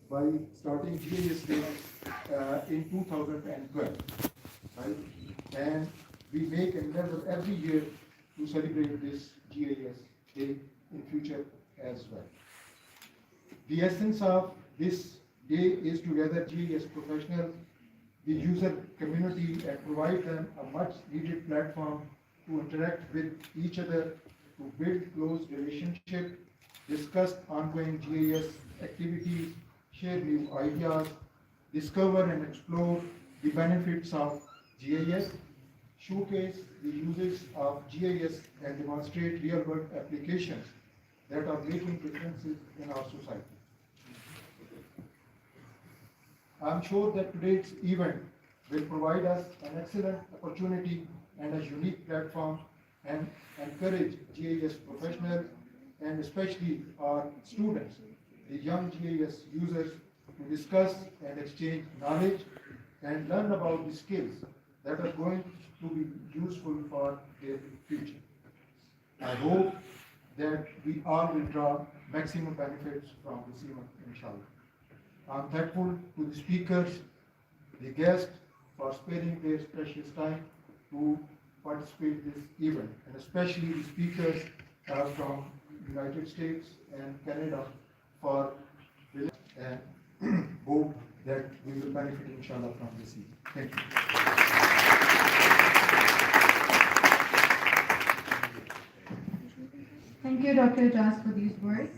by starting GIS Day in 2012, right? And we make an endeavor every year to celebrate this GIS Day in future as well. The essence of this day is to gather GIS professionals, the user community, and provide them a much needed platform to interact with each other, to build close relationships, discuss ongoing GIS activities, share new ideas, discover and explore the benefits of GIS, showcase the uses of GIS, and demonstrate real-world applications that are making differences in our society. I'm sure that today's event will provide us an excellent opportunity and a unique platform and encourage GIS professionals and especially our students, the young GIS users, to discuss and exchange knowledge and learn about the skills that are going to be useful for their future. I hope that we all will draw maximum benefits from this event, inshallah. I'm thankful to the speakers, the guests, for sparing their precious time to participate in this event, and especially the speakers from United States and Canada for and hope that we will benefit, inshallah, from this event. Thank you. Thank you, Dr. Jas, for these words.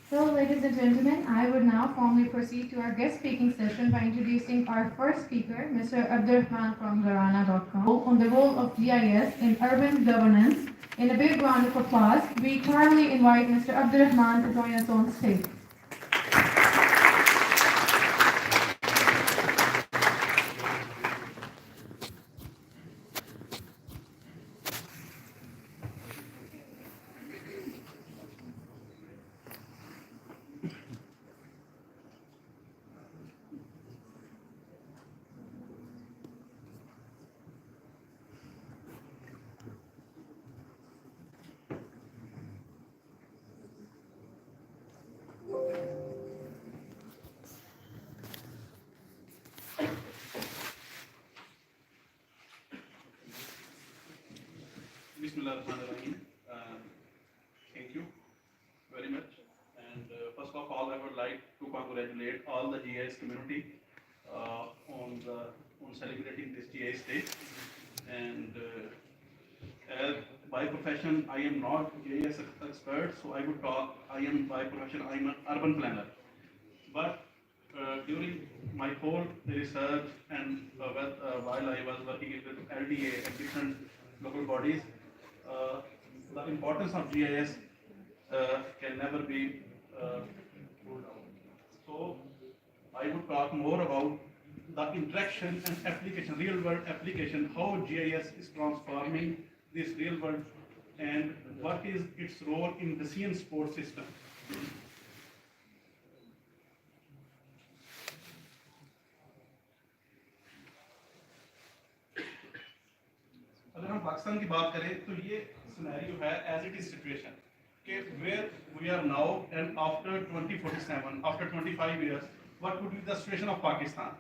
So, ladies and gentlemen, I would now formally proceed to our guest speaking session by introducing our first speaker, Mr. Abdurrahman from Garana.com, on the role of GIS in urban governance. In a big round of applause, we cordially invite Mr. Abdurrahman to join us on stage. Bismillahirrahmanirrahim. Thank you very much. And first of all, I would like to congratulate all the GIS community on celebrating this GIS Day. And as by profession, I am not GIS expert, so I would talk. I am by profession, I am an urban planner. But during my whole research and while I was working with LDA and different local bodies, the importance of GIS can never be ruled out. So I would talk more about the interaction and application, real world application, how GIS is transforming this real world and what is its role in decision support system. अगर हम पाकिस्तान की बात करें तो ये scenario है as it is situation कि where we are now and after 2047 after 25 years what would be the situation of Pakistan.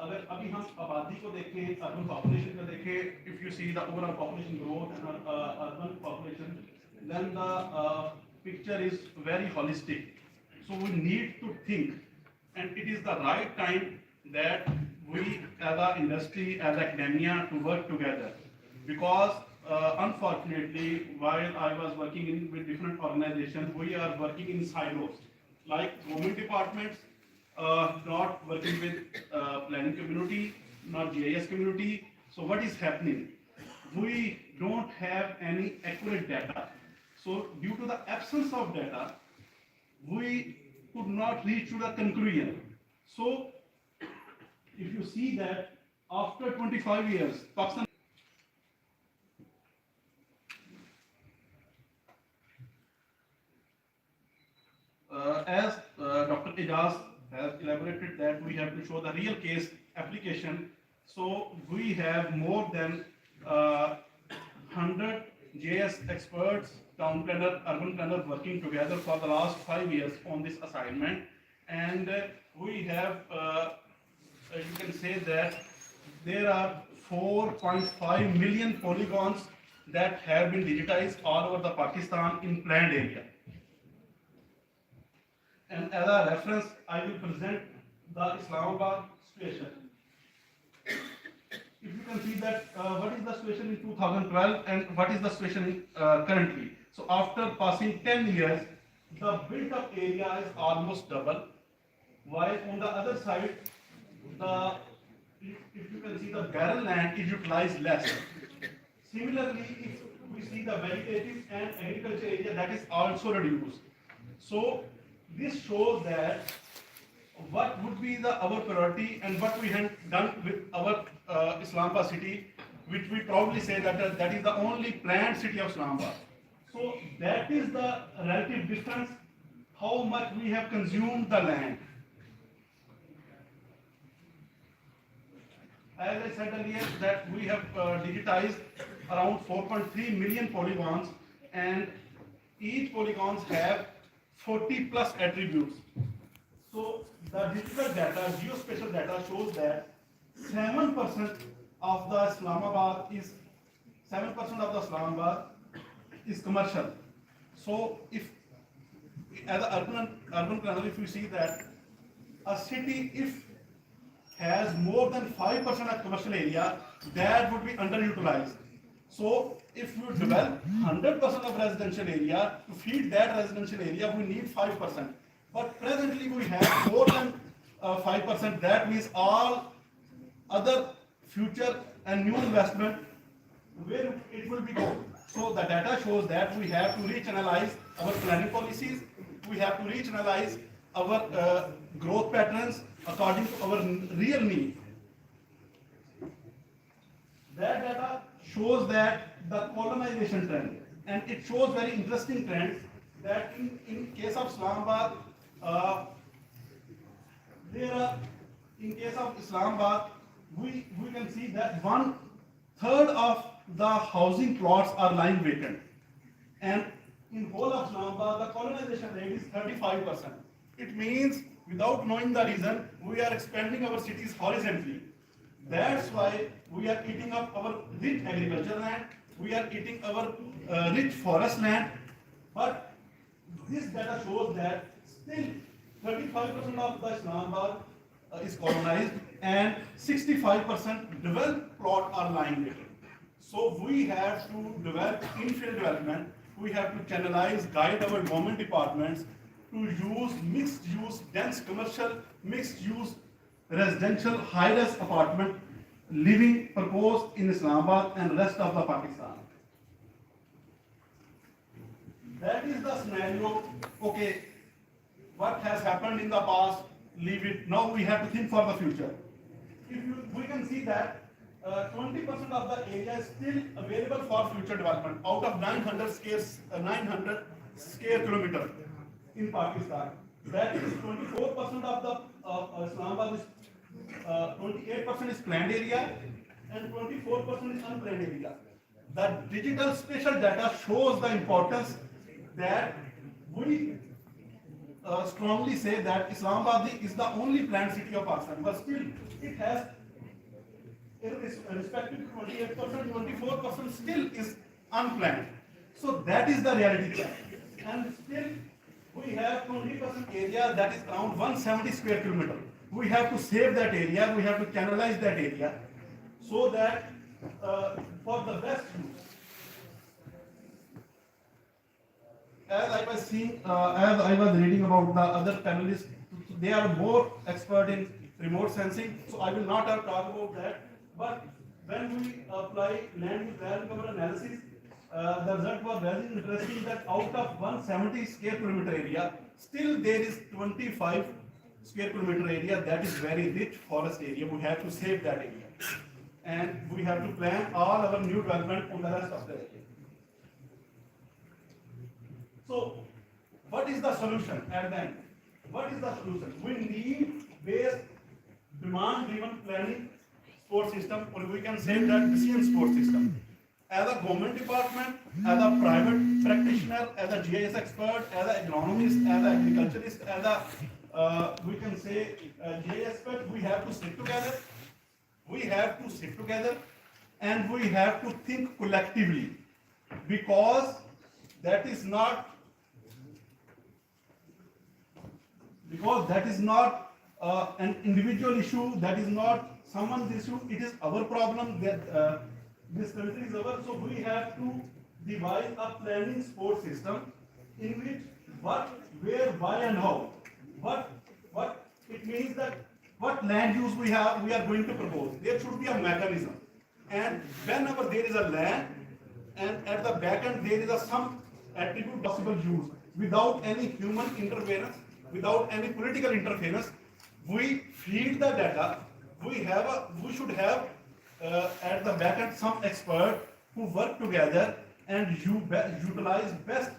अगर अभी हम आबादी को देखें, अर्बन पॉपुलेशन को देखें, if you see the overall population growth and urban population, then the picture is very holistic. So we need to think, and it is the right time that we as an industry, as academia, to work together. Because unfortunately, while I was working with different organizations, we are working in silos, like government departments, not working with planning community, not GIS community. So what is happening? We don't have any accurate data. So due to the absence of data, we could not reach to the conclusion. So if you see that after 25 years, Pakistan, as Dr. Ijaz has elaborated that we have to show the real case application. So we have more than 100 GIS experts, town planner, urban planner working together for the last 5 years on this assignment. And we have, you can say that there are 4.5 million polygons that have been digitized all over the Pakistan in planned area. And as a reference, I will present the Islamabad situation. If you can see that what is the situation in 2012 and what is the situation currently. So after passing 10 years, the built up area is almost double, while on the other side, if you can see the barren land is utilized less. Similarly, if we see the vegetative and agriculture area, that is also reduced. So this shows that what would be our priority and what we have done with our Islamabad city, which we proudly say that that is the only planned city of Islamabad. So that is the relative difference, how much we have consumed the land. As I said earlier, that we have digitized around 4.3 million polygons, and each polygons have 40 plus attributes. So the digital data, geospatial data shows that 7% of the Islamabad is commercial. So if as an urban planner, if you see that a city if has more than 5% of commercial area, that would be underutilized. So if you develop 100% of residential area, to feed that residential area, we need 5%. But presently we have more than 5%. That means all other future and new investment, where it will be go. So the data shows that we have to reanalyze our planning policies. We have to reanalyze our growth patterns according to our real need. That data shows that the colonization trend, and it shows very interesting trends that in case of Islamabad, we can see that 1/3 of the housing plots are lying vacant, and in whole of Islamabad the colonization rate is 35%. It means without knowing the reason, we are expanding our cities horizontally. That's why we are eating up our rich agricultural land, we are eating our rich forest land, but this data shows that still 35% of the Islamabad is colonized and 65% developed plot are lying vacant. So we have to develop infill development, we have to channelize, guide our government departments to use mixed use, dense commercial, mixed use residential, high-rise apartment living proposed in Islamabad and rest of the Pakistan. That is the scenario. Okay, what has happened in the past, leave it. Now we have to think for the future. We can see that 20% of the area is still available for future development out of 900 square kilometer in Pakistan. That is 24% of the Islamabad is 28% is planned area and 24% is unplanned area. The digital spatial data shows the importance that we strongly say that Islamabad is the only planned city of Pakistan, but still it has, respective to 28%, 24% still is unplanned. So that is the reality check. And still we have 20% area that is around 170 square kilometer. We have to save that area, we have to channelize that area so that for the best use. As I was seeing, as I was reading about the other panelists, they are more expert in remote sensing, so I will not talk about that. But when we apply land use value cover analysis, the result was very interesting that out of 170 square kilometer area, still there is 25 square kilometer area that is very rich forest area. We have to save that area. And we have to plan all our new development on the rest of the area. So, what is the solution at the end? What is the solution? We need based demand-driven planning support system, or we can say that decision support system. As a government department, as a private practitioner, as a GIS expert, as an agronomist, as an agriculturist, as a we can say GIS expert, we have to sit together. We have to sit together, and we have to think collectively, because that is not an individual issue, that is not someone's issue, it is our problem, that this country is ours. So we have to devise a planning support system in which what, where, why and how. What it means that what land use we are going to propose. There should be a mechanism. And whenever there is a land, and at the back end there is some attribute possible use, without any human interference, without any political interference, we feed the data. We should have at the back end some expert who work together and utilize best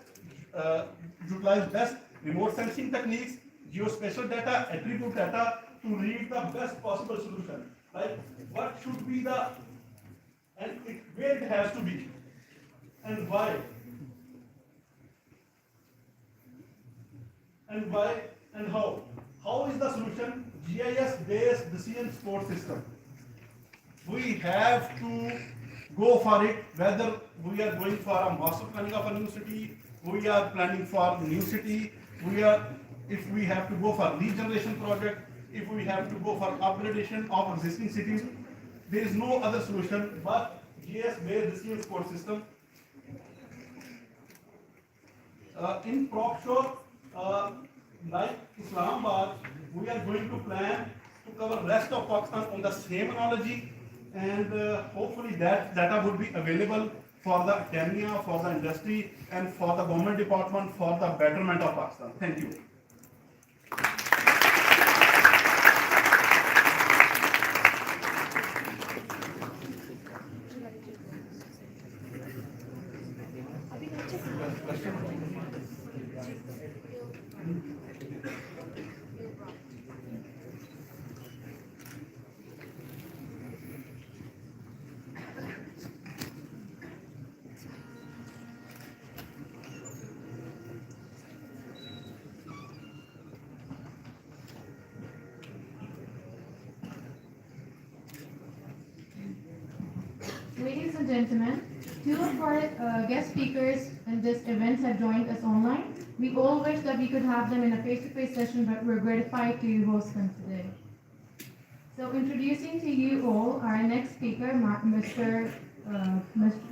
remote sensing techniques, geospatial data, attribute data to reach the best possible solution. Like what should be the, and where it has to be, and why, and how. How is the solution? GIS-based decision support system. We have to go for it, whether we are going for a master planning of a new city, we are planning for a new city, if we have to go for regeneration project, if we have to go for upgradation of existing cities, there is no other solution but GIS-based decision support system. In Propshore, like Islamabad, we are going to plan to cover rest of Pakistan on the same analogy, and hopefully that data would be available for the academia, for the industry, and for the government department for the betterment of Pakistan. Thank you. Ladies and gentlemen, two of our guest speakers in this event have joined us online. We all wish that we could have them in a face-to-face session, but we're gratified to host them today. So introducing to you all our next speaker,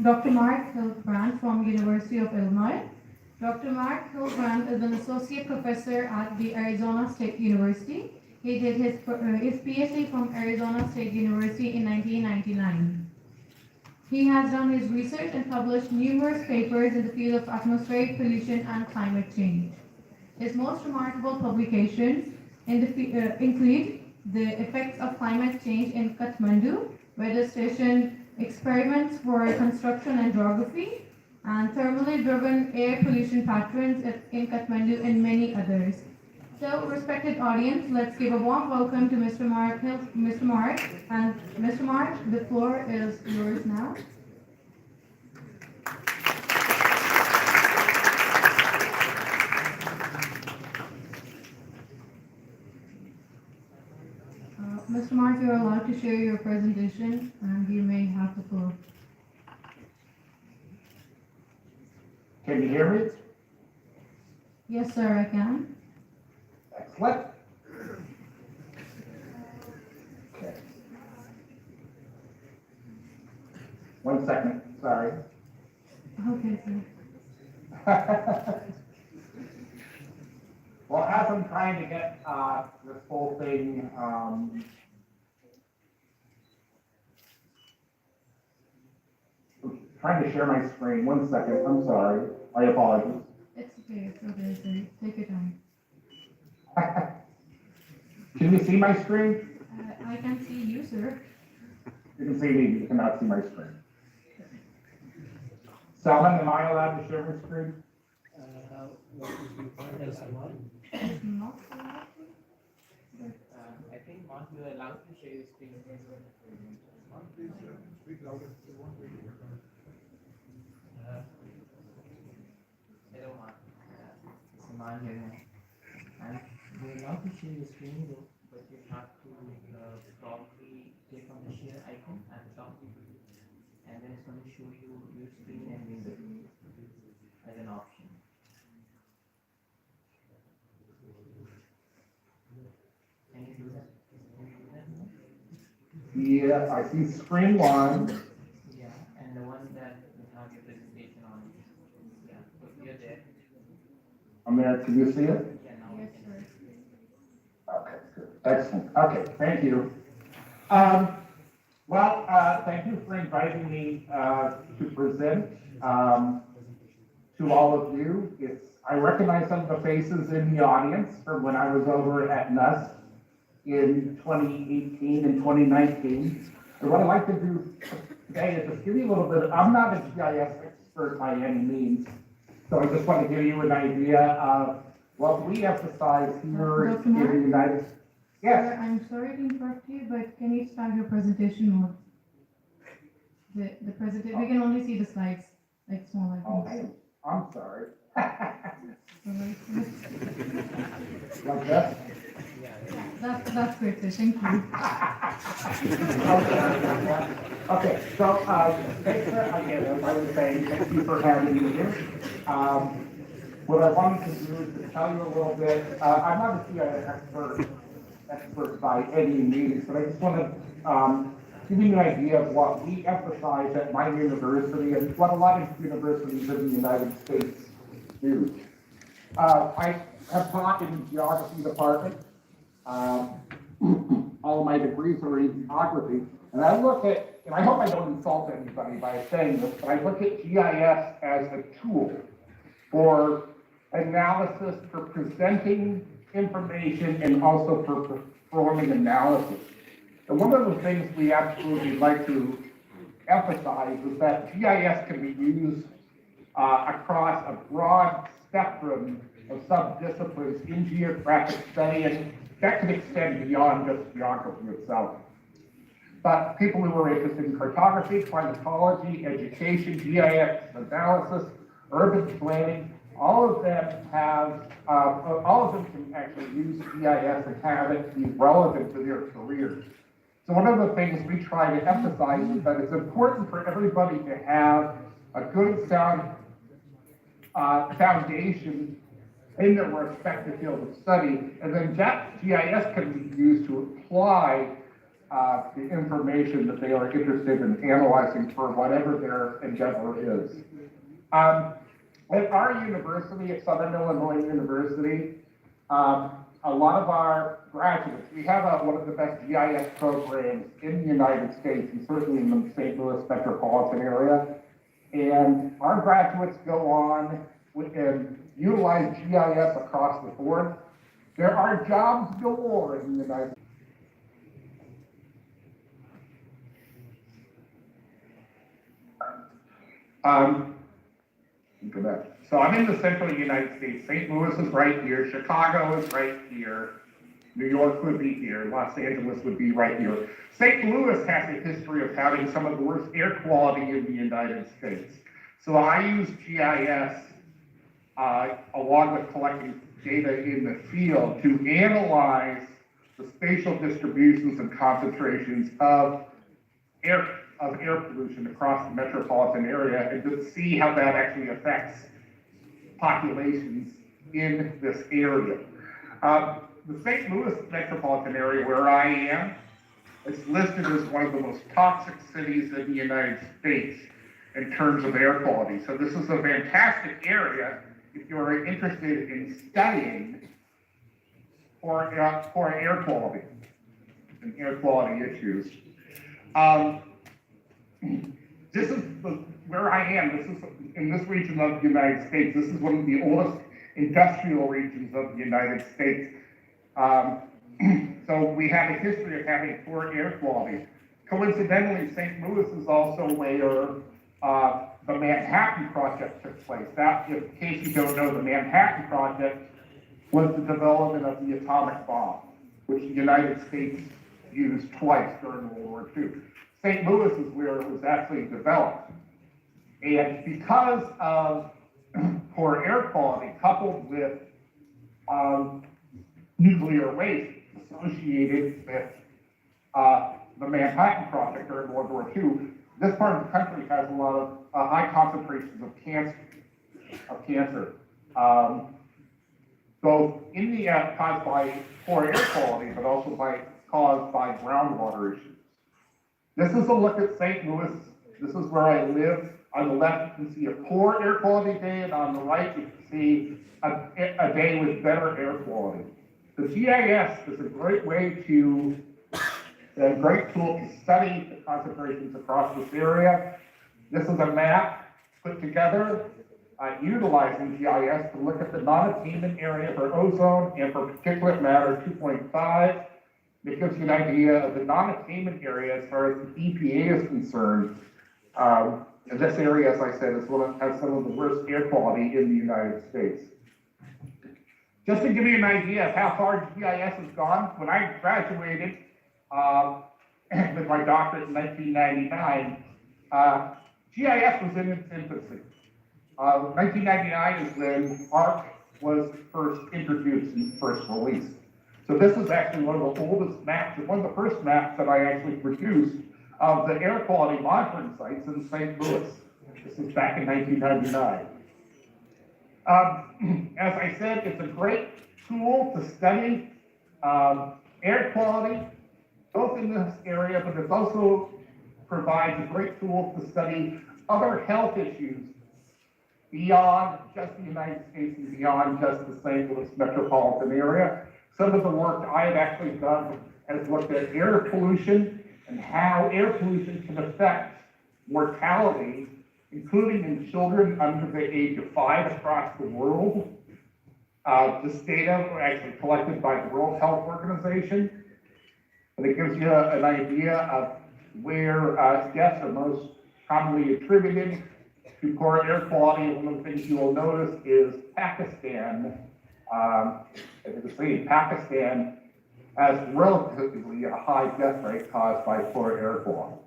Dr. Mark Hildebrand from University of Illinois. Dr. Mark Hildebrand is an associate professor at the Arizona State University. He did his PhD from Arizona State University in 1999. He has done his research and published numerous papers in the field of atmospheric pollution and climate change. His most remarkable publications include the effects of climate change in Kathmandu, weather station experiments for construction and geography, and thermally driven air pollution patterns in Kathmandu, and many others. So, respected audience, let's give a warm welcome to Mr. Mark. And Mr. Mark, the floor is yours now. Mr. Mark, you're allowed to share your presentation, and you may have the floor. Can you hear me? Yes, sir, I can. Excellent. Okay. 1 second, sorry. Okay, sir. Well, as I'm trying to get this whole thing trying to share my screen. 1 second, I'm sorry. I apologize. It's okay, sir. Take your time. Can you see my screen? I can see you, sir. You can see me, you cannot see my screen. Selman, am I allowed to share my screen? Not I think Mark, you are allowed to share your screen. Hello, Mark. It's Iman here now. And you're allowed to share your screen though, but you have to probably click on the share icon at the top, and then it's going to show you your screen and window as an option. Can you do that? Can you do that now? Yeah, I see screen one. Yeah, and the one that you have your presentation on. Yeah, so you're there. I'm there. Can you see it? Yeah, now we Yes, can. sir. Okay, good. Excellent. Okay, thank you. Thank you for inviting me to present to all of you. I recognize some of the faces in the audience from when I was over at NUST in 2018 and 2019. And what I'd like to do today is just give you a little bit, I'm not a GIS expert by any means, so I just want to give you an idea of what we emphasize here Dr. in Mark? the United States. Yes. Sir, I'm sorry to interrupt you, but can you start your presentation mode? The presentation, we can only see the slides, like small Okay, icons. I'm sorry. Sorry. Like that? That's great, sir, thank you. Okay, so, thanks for, again, as I was saying, thank you for having me here. What I wanted to do is to tell you a little bit, I'm not a GIS expert by any means, but I just want to give you an idea of what we emphasize at my university and what a lot of universities in the United States do. I have taught in the geography department. All of my degrees are in geography, and I look at, and I hope I don't insult anybody by saying this, but I look at GIS as a tool for analysis, for presenting information, and also for performing analysis. And one of the things we absolutely like to emphasize is that GIS can be used across a broad spectrum of subdisciplines in geographic study, and that can extend beyond just geography itself. But people who are interested in cartography, climatology, education, GIS analysis, urban planning, all of them can actually use GIS and have it be relevant to their careers. So one of the things we try to emphasize is that it's important for everybody to have a good sound foundation in their respective field of study, and then GIS can be used to apply the information that they are interested in analyzing for whatever their endeavor is. At our university, at Southern Illinois University, a lot of our graduates, we have one of the best GIS programs in the United States, and certainly in the St. Louis metropolitan area. And our graduates go on and utilize GIS across the board. There are jobs galore in the United States. Go back. So I'm in the central United States. St. Louis is right here. Chicago is right here. New York would be here. Los Angeles would be right here. St. Louis has a history of having some of the worst air quality in the United States. So I use GIS along with collecting data in the field to analyze the spatial distributions and concentrations of air pollution across the metropolitan area, and to see how that actually affects populations in this area. The St. Louis metropolitan area, where I am, is listed as one of the most toxic cities in the United States in terms of air quality. So this is a fantastic area if you're interested in studying for air quality and air quality issues. This is where I am. This is in this region of the United States. This is one of the oldest industrial regions of the United States. So we have a history of having poor air quality. Coincidentally, St. Louis is also where the Manhattan Project took place. That, in case you don't know, the Manhattan Project was the development of the atomic bomb, which the United States used twice during World War II. St. Louis is where it was actually developed. And because of poor air quality coupled with nuclear waste associated with the Manhattan Project during World War II, this part of the country has a lot of high concentrations of cancer. Both in the caused by poor air quality, but also caused by groundwater issues. This is a look at St. Louis. This is where I live. On the left, you can see a poor air quality day, and on the right, you can see a day with better air quality. The GIS is a great way to, a great tool to study the concentrations across this area. This is a map put together utilizing GIS to look at the non-attainment area for ozone and for particulate matter 2.5. It gives you an idea of the non-attainment area as far as the EPA is concerned. And this area, as I said, has some of the worst air quality in the United States. Just to give you an idea of how far GIS has gone, when I graduated with my doctorate in 1999, GIS was in its infancy. 1999 is when ARC was first introduced and first released. So this is actually one of the oldest maps, one of the first maps that I actually produced of the air quality monitoring sites in St. Louis. This is back in 1999. As I said, it's a great tool to study air quality, both in this area, but it also provides a great tool to study other health issues beyond just the United States and beyond just the St. Louis metropolitan area. Some of the work I have actually done has looked at air pollution and how air pollution can affect mortality, including in children under the age of 5 across the world. This data were actually collected by the World Health Organization, and it gives you an idea of where deaths are most commonly attributed to poor air quality. One of the things you will notice is Pakistan. As you can see, Pakistan has relatively a high death rate caused by poor air quality.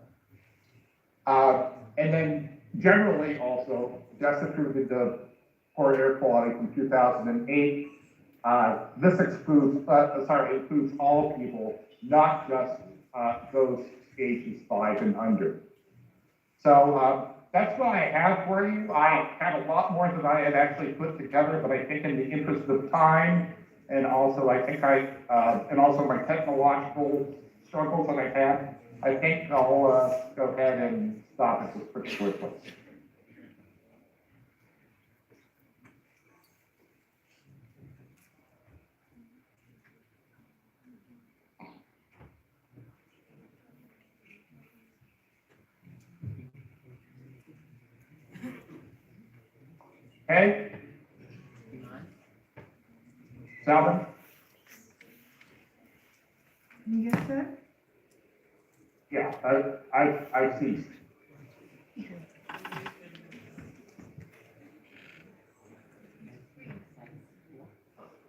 And then generally also, deaths attributed to poor air quality from 2008. This includes all people, not just those ages 5 and under. So that's what I have for you. I had a lot more than I had actually put together, but I think in the interest of time, and also and also my technological struggles that I've had, I think I'll go ahead and stop at this particular place. Okay? Salvin? Yes, sir. Yeah, I've ceased.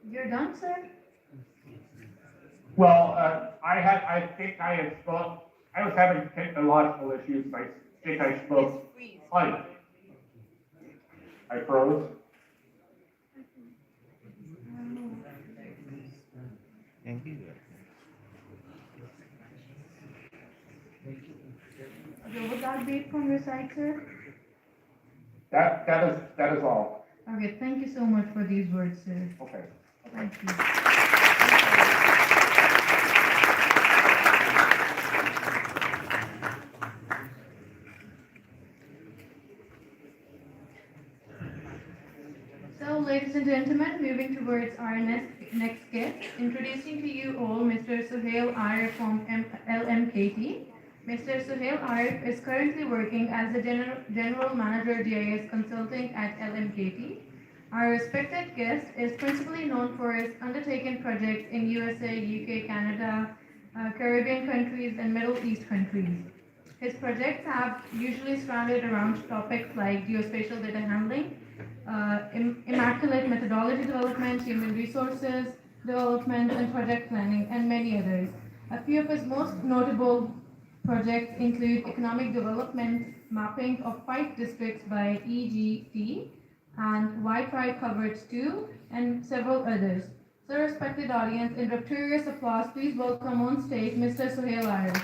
You're done, sir? Well, I think I had spoke, I was having technological issues, and I think I spoke twice. I froze. Okay, would that be it from your side, sir? That is all. Okay, thank you so much for these words, sir. Okay. Thank you. So, ladies and gentlemen, moving towards our next guest, introducing to you all Mr. Suhail Arif from LMKT. Mr. Suhail Arif is currently working as the General Manager GIS Consulting at LMKT. Our respected guest is principally known for his undertaken projects in USA, UK, Canada, Caribbean countries, and Middle East countries. His projects have usually surrounded around topics like geospatial data handling, immaculate methodology development, human resources development, and project planning, and many others. A few of his most notable projects include economic development mapping of 5 districts by EGT and Wi-Fi coverage too, and several others. So, respected audience, in rapturous applause, please welcome on stage Mr. Suhail Arif.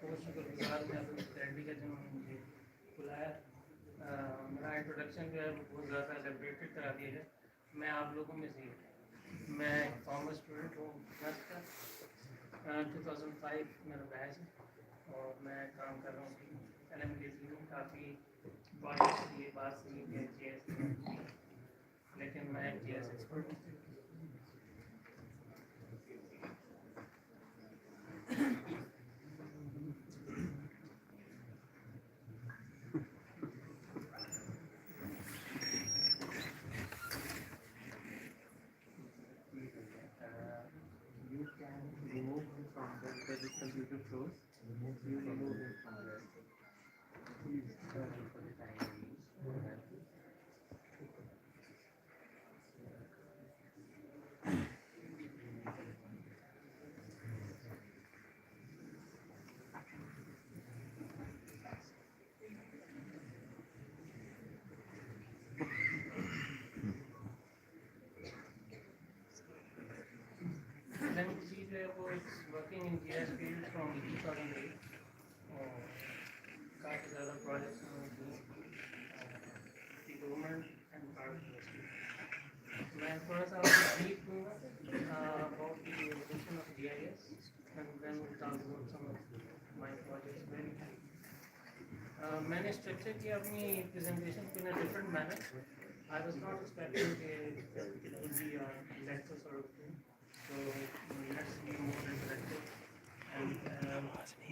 बहुत शुक्रगुजार मैं अपनी friend का जिन्होंने मुझे बुलाया। मेरा introduction जो है वो बहुत ज़्यादा एलेबरेटेड करा दिया है। मैं आप लोगों में से मैं कॉमर्स स्टूडेंट हूँ NUST का। 2005 मेरा बैच है और मैं काम कर रहा हूँ LMDC में। काफ़ी प्रोजेक्ट्स की बात सुनी है GIS, लेकिन मैं GIS एक्सपर्ट हूँ। You can remove him from the computer flows. You remove him from there. Please for the time being. LMC was working in GIS field from 2008. काफ़ी ज़्यादा projects the government and private industry. मैं थोड़ा सा आपको brief दूँगा about the evolution of GIS, and then we'll talk about some of my projects very मैंने structure किया अपनी presentation in a different manner. I was not expecting it would be a lecture sort of thing. So let's be more interactive and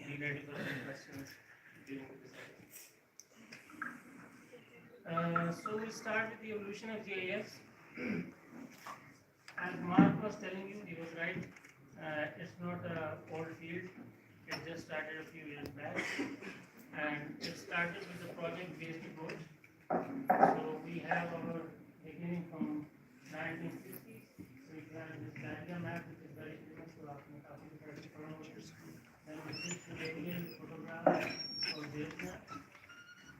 be ready for some questions during the session. So we'll start with the evolution of GIS. As Mark was telling you, he was right. It's not an old field. It just started a few years back, and it started with the project-based approach. So we have our beginning from 1960s. So we have this diagram map, which is very famous for then we switch to aerial photographs or base map.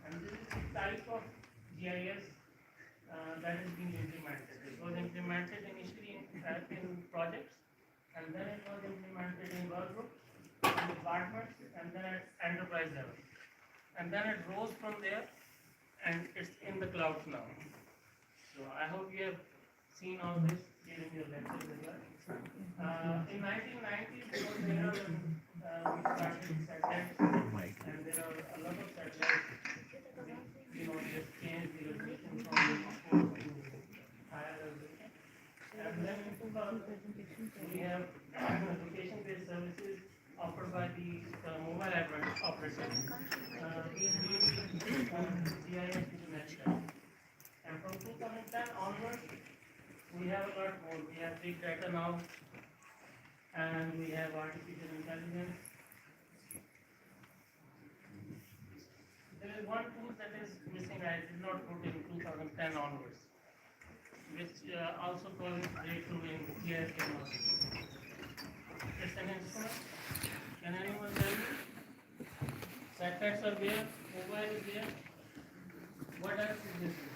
And this is the type of GIS that is being implemented. It was implemented initially in projects, and then it was implemented in work groups, in departments, and then at enterprise level. And then it rose from there, and it's in the clouds now. So I hope you have seen all this during your lectures as well. In 1990s, there was an era when we started satellites, and there are a lot of satellites. Just changed the resolution from the to higher resolution. And then in 2000, we have location-based services offered by the mobile operators. These really GIS to the next step. And from 2010 onwards, we have a lot more. We have big data now, and we have artificial intelligence. There is one tool that is missing. I did not put in 2010 onwards, which also causes breakthrough in GIS technology. It's an instrument. Can anyone tell me? Satellites are there, mobile is there. What else is missing?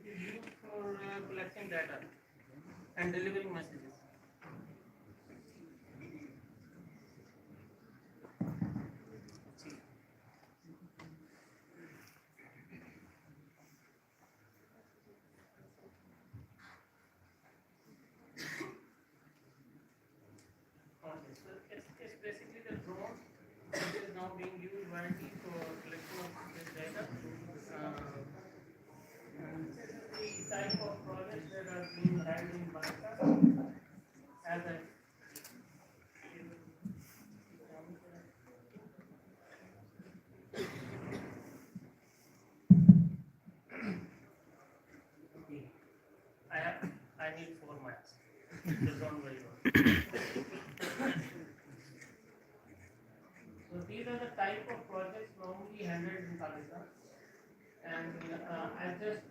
It is used for collecting data and delivering messages. It's basically the drone, which is now being used widely for collection of this data. And this is the performed very well. So these are the type of projects normally handled in Pakistan, and I just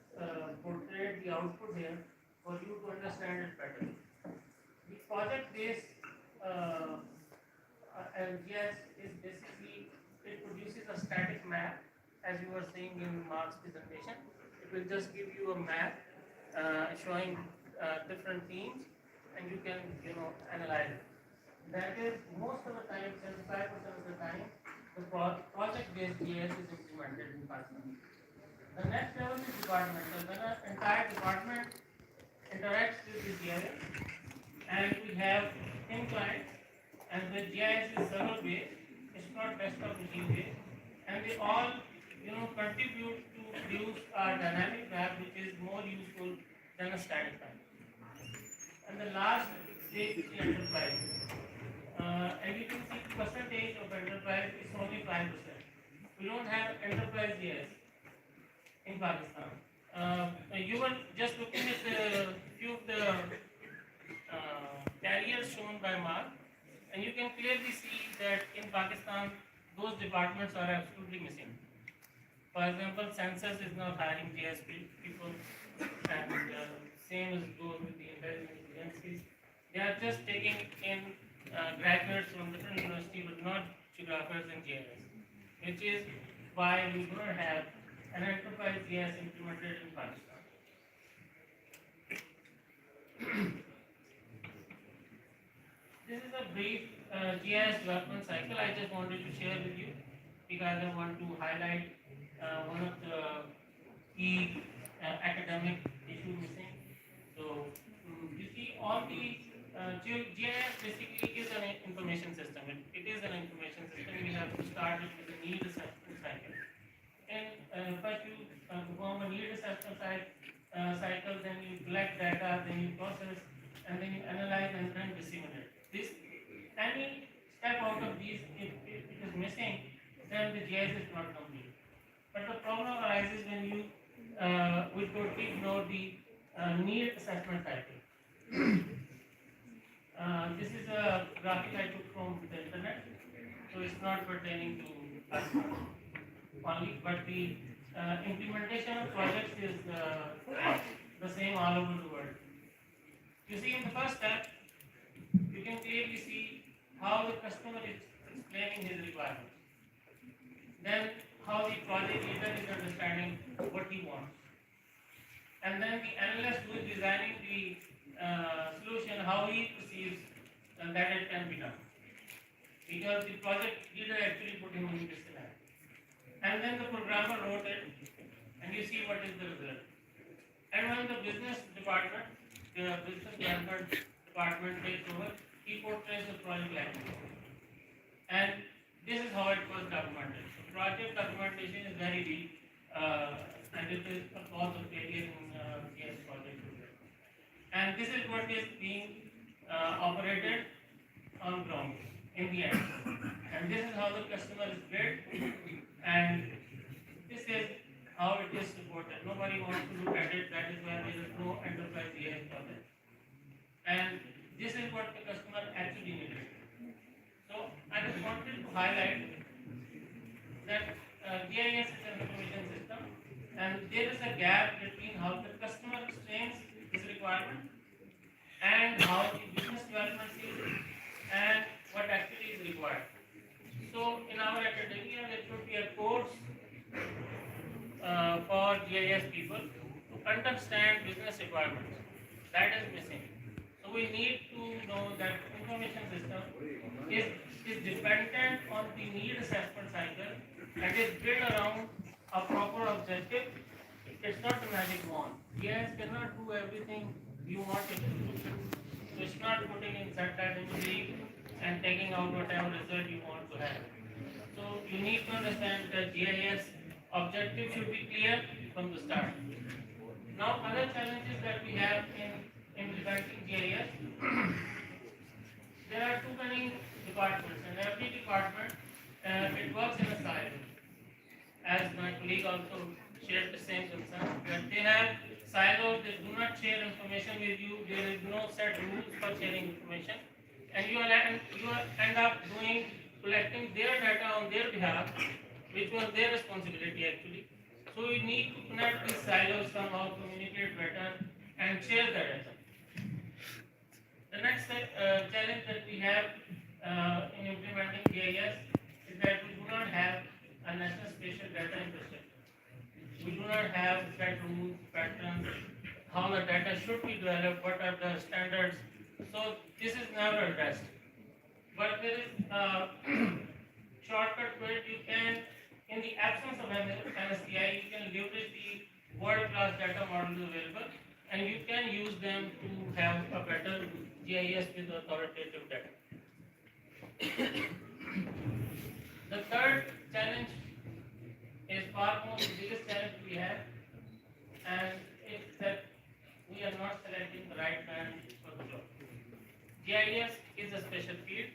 portrayed the output here for you to understand it better. The project-based GIS is basically, it produces a static map, as you were seeing in Mark's presentation. It will just give you a map showing different themes, and you can analyze it. That is, most of the time, 75% of the time, the project-based GIS is implemented in Pakistan. The next level is departmental. When an entire department interacts with the GIS, and we have 10 clients, and the GIS is server based, it's not desktop machine based, and they all contribute to produce a dynamic map which is more useful than a static map. And the last stage is the enterprise. And you can see the percentage of enterprise is only 5%. We don't have enterprise GIS in Pakistan. You were just looking at the few of the carriers shown by Mark, and you can clearly see that in Pakistan, those departments are absolutely missing. For example, census is not hiring GIS people, and same as goes with the intelligence agencies. They are just taking in graduates from different universities, but not geographers and GIS, which is why we don't have an enterprise GIS implemented in Pakistan. This is a brief GIS development cycle I just wanted to share with you because I want to highlight one of the key academic issues missing. So you see all the GIS basically is an information system. It is an information system. We have to start it with a need assessment cycle. And first you perform a need assessment cycle, then you collect data, then you process, and then you analyze and then disseminate. Any step out of these, if it is missing, then the GIS is not complete. But the problem arises when you we totally ignore the need assessment cycle. This is a graphic I took from the internet, so it's not pertaining to us only, but the implementation of projects is the same all over the world. You see, in the first step, you can clearly see how the customer is explaining his requirements. Then how the project leader is understanding what he wants. And then the analyst who is designing the solution, how he perceives that it can be done. Because the project leader actually put him in this scenario. And then the programmer wrote it, and you see what is the result. And when the business department, the business development department takes over, he portrays the project like this. And this is how it was documented. So project documentation is very weak, and it is a cause of failure in GIS projects. And this is what is being operated on ground in the end. And this is how the customer is built, and this is how it is supported. Nobody wants to look at it, that is why there is no enterprise GIS project. And this is what the customer actually needed. So I just wanted to highlight that GIS is an information system, and there is a gap between how the customer explains his requirement and how the business development sees it and what actually is required. So in our academia, there should be a course for GIS people to understand business requirements. That is missing. So we need to know that information system is dependent on the need assessment cycle and is built around a proper objective. It's not a magic wand. GIS cannot do everything you want it to do. So it's not putting in set that in the and taking out whatever result you want to have. So you need to understand that GIS objective should be clear from the start. Now other challenges that we have in implementing GIS, there are too many departments, and every department it works in a silo. As my colleague also shared the same concern, that they have silos, they do not share information with you, there is no set rules for sharing information, and you end up collecting their data on their behalf, which was their responsibility actually. So we need to connect these silos somehow, communicate better, and share the data. The next challenge that we have in implementing GIS is that we do not have a national spatial data infrastructure. We do not have set rules, patterns, how the data should be developed, what are the standards. So this is never addressed. But there is a shortcut where you can, in the absence of NSTI, you can leverage the world-class data models available, and you can use them to have a better GIS with authoritative data. The third challenge is far more the biggest challenge we have, and it's that we are not selecting the right man for the job. GIS is a special field,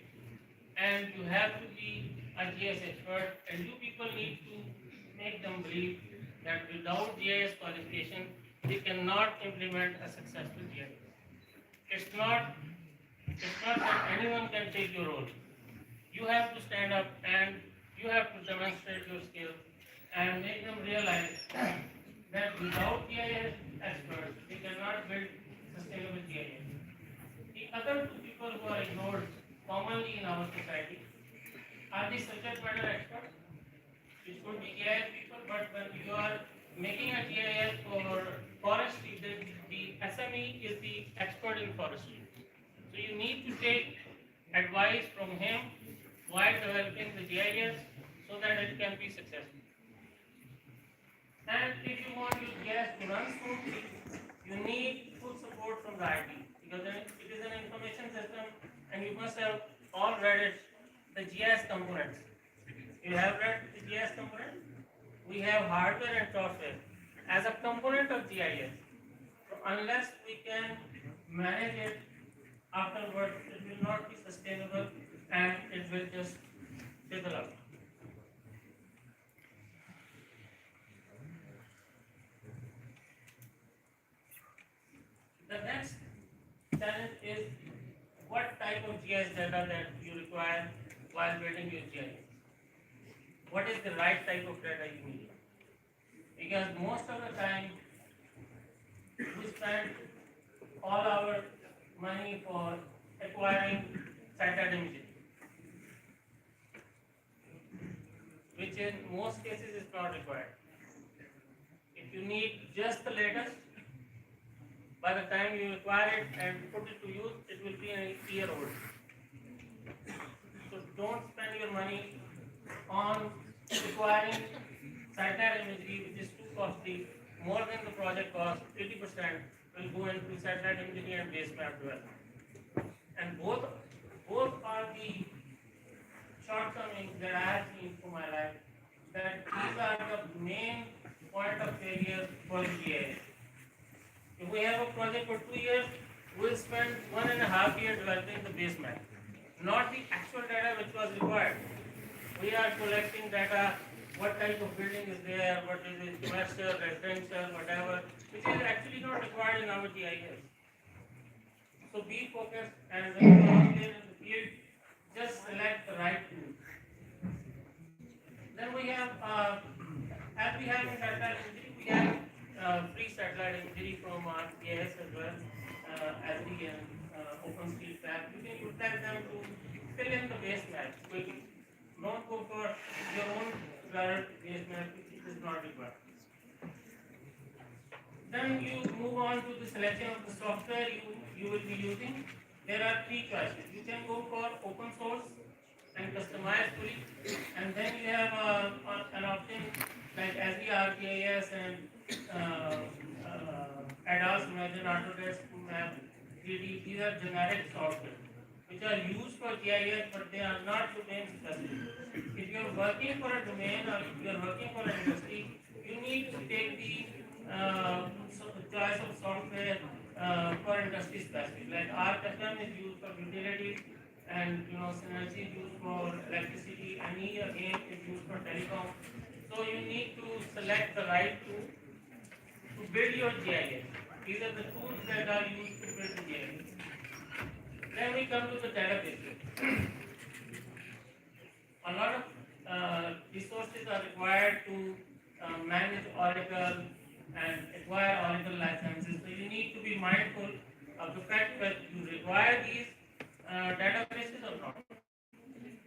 and you have to be a GIS expert, and you people need to make them believe that without GIS qualification, they cannot implement a successful GIS. It's not that anyone can take your role. You have to stand up and you have to demonstrate your skills and make them realize that without GIS experts, they cannot build sustainable GIS. The other two people who are ignored commonly in our society are the subject matter experts, which could be GIS people, but when you are making a GIS for forestry, the SME is the expert in forestry. So you need to take advice from him while developing the GIS so that it can be successful. And if you want your GIS to run smoothly, you need full support from the IT, because it is an information system and you must have all read it, the GIS components. You have read the GIS component? We have hardware and software as a component of GIS. So unless we can manage it afterwards, it will not be sustainable and it will just fizzle out. The next challenge is what type of GIS data that you require while building your GIS. What is the right type of data you need? Because most of the time we spend all our money for acquiring satellite images, which in most cases is not required. If you need just the latest, by the time you acquire it and put it to use, it will be a year old. So don't spend your money on acquiring satellite imagery, which is too costly, more than the project cost. 80% will go into satellite imagery and base map development. And both are the shortcomings that I have seen for my life, that these are the main point of failure for GIS. If we have a project for 2 years, we'll spend 1.5 years developing the base map, not the actual data which was required. We are collecting data, what type of building is there, what is it, commercial, residential, whatever, which is actually not required in our GIS. So be focused, and when you are there in the field, just select the right tool. Then we have, as we have in satellite imagery, we have free satellite imagery from GIS as well, as the OpenStreetMap. You can utilize them to fill in the base map quickly. Don't go for your own developed base map, which is not required. Then you move on to the selection of the software you will be using. There are 3 choices. You can go for open source and customize fully, and then you have an option like SDR, GIS, and ADAS, Imagine, Autodesk, Map, 3D. These are generic software which are used for GIS, but they are not domain specific. If you are working for a domain or if you are working for an industry, you need to take the choice of software for industry specific. Like RFM is used for utilities, and Synergy is used for electricity, and E again is used for telecom. So you need to select the right tool to build your GIS. These are the tools that are used to build the GIS. Then we come to the databases. A lot of resources are required to manage Oracle and acquire Oracle licenses. So you need to be mindful of the fact that you require these databases or not.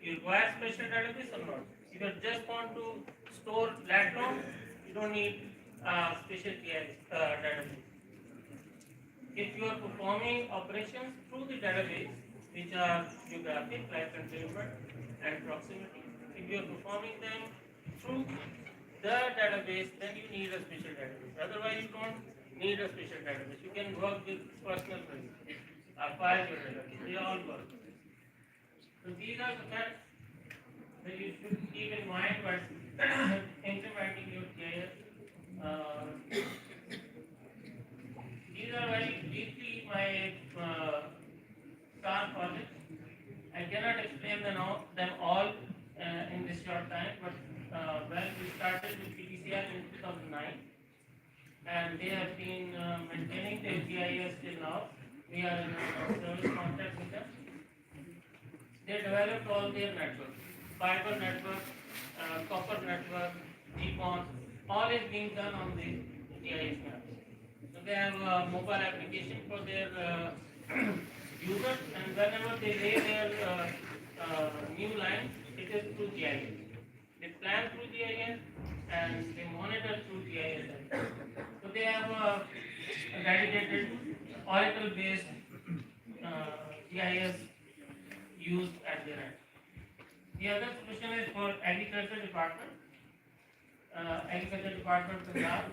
You require special database or not. If you just want to store lat-long, you don't need special GIS database. If you are performing operations through the database, which are geographic, like containment and proximity, if you are performing them through the database, then you need a special database. Otherwise, you don't need a special database. You can work with personal queries, file your database. They all work. So these are the facts that you should keep in mind while implementing your GIS. These are very briefly my star projects. I cannot explain them all in this short time, but we started with PTCL in 2009, and they have been maintaining their GIS till now. We are in a service contract with them. They developed all their networks, fiber network, copper network, GPON, all is being done on the GIS maps. So they have a mobile application for their users, and whenever they lay their new lines, it is through GIS. They plan through GIS and they monitor through GIS. So they have a dedicated Oracle-based GIS used at their end. The other solution is for Agriculture Department. Agriculture Department Punjab.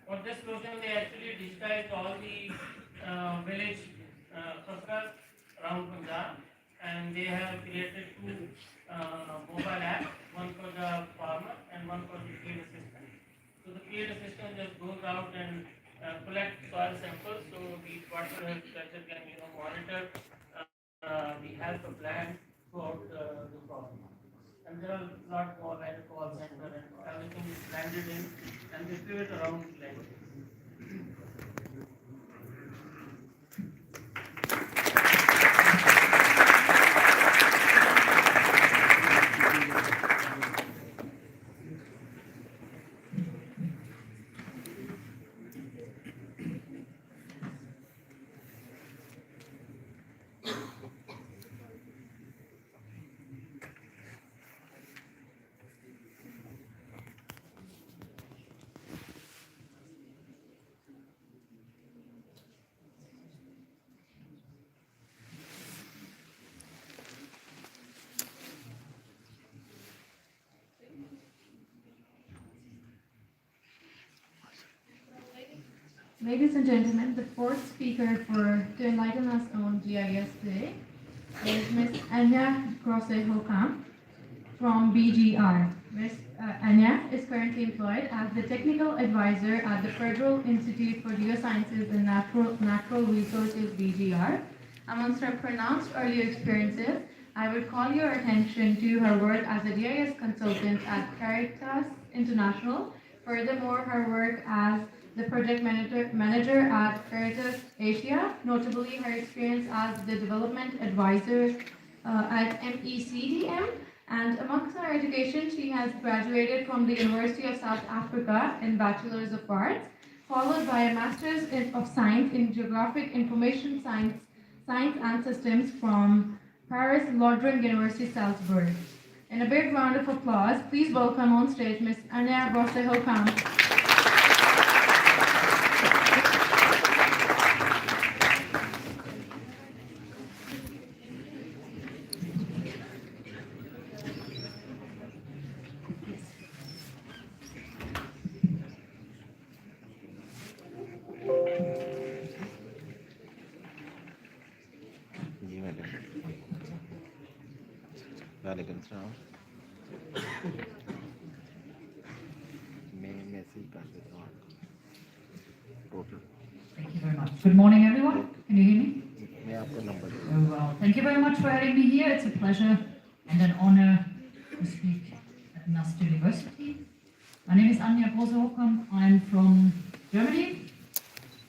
For this solution, they actually digitized all the village clusters around Punjab, and they have created two mobile apps, one for the farmer and one for the field assistant. So the field assistant just goes out and collects soil samples, so the Department of Agriculture can monitor the health of land throughout the problem. And there are a lot more like a call center and everything is blended in and distributed around the land. Ladies and gentlemen, the fourth speaker to enlighten us on GIS Day is Ms. Anya Grosse-Hokam from BGR. Ms. Anya is currently employed as the Technical Advisor at the Federal Institute for Geosciences and Natural Resources, BGR. Amongst her pronounced earlier experiences, I would call your attention to her work as a GIS consultant at Caritas International. Furthermore, her work as the project manager at Caritas Asia, notably her experience as the development advisor at MECDM, and amongst her education, she has graduated from the University of South Africa in Bachelor's of Arts, followed by a Master's of Science in Geographic Information Science and Systems from Paris Lodron University, Salzburg. In a big round of applause, please welcome on stage Ms. Anya Grosse-Hokam. वालेकुम सलाम मैं message कर देता हूँ total Thank you very much. Good morning, everyone. Can you hear me? मैं आपको number Oh, well, thank you very much for having me here. It's a pleasure and an honor to speak at NUST University. My name is Anja Grosse-Hochkamp. I'm from Germany,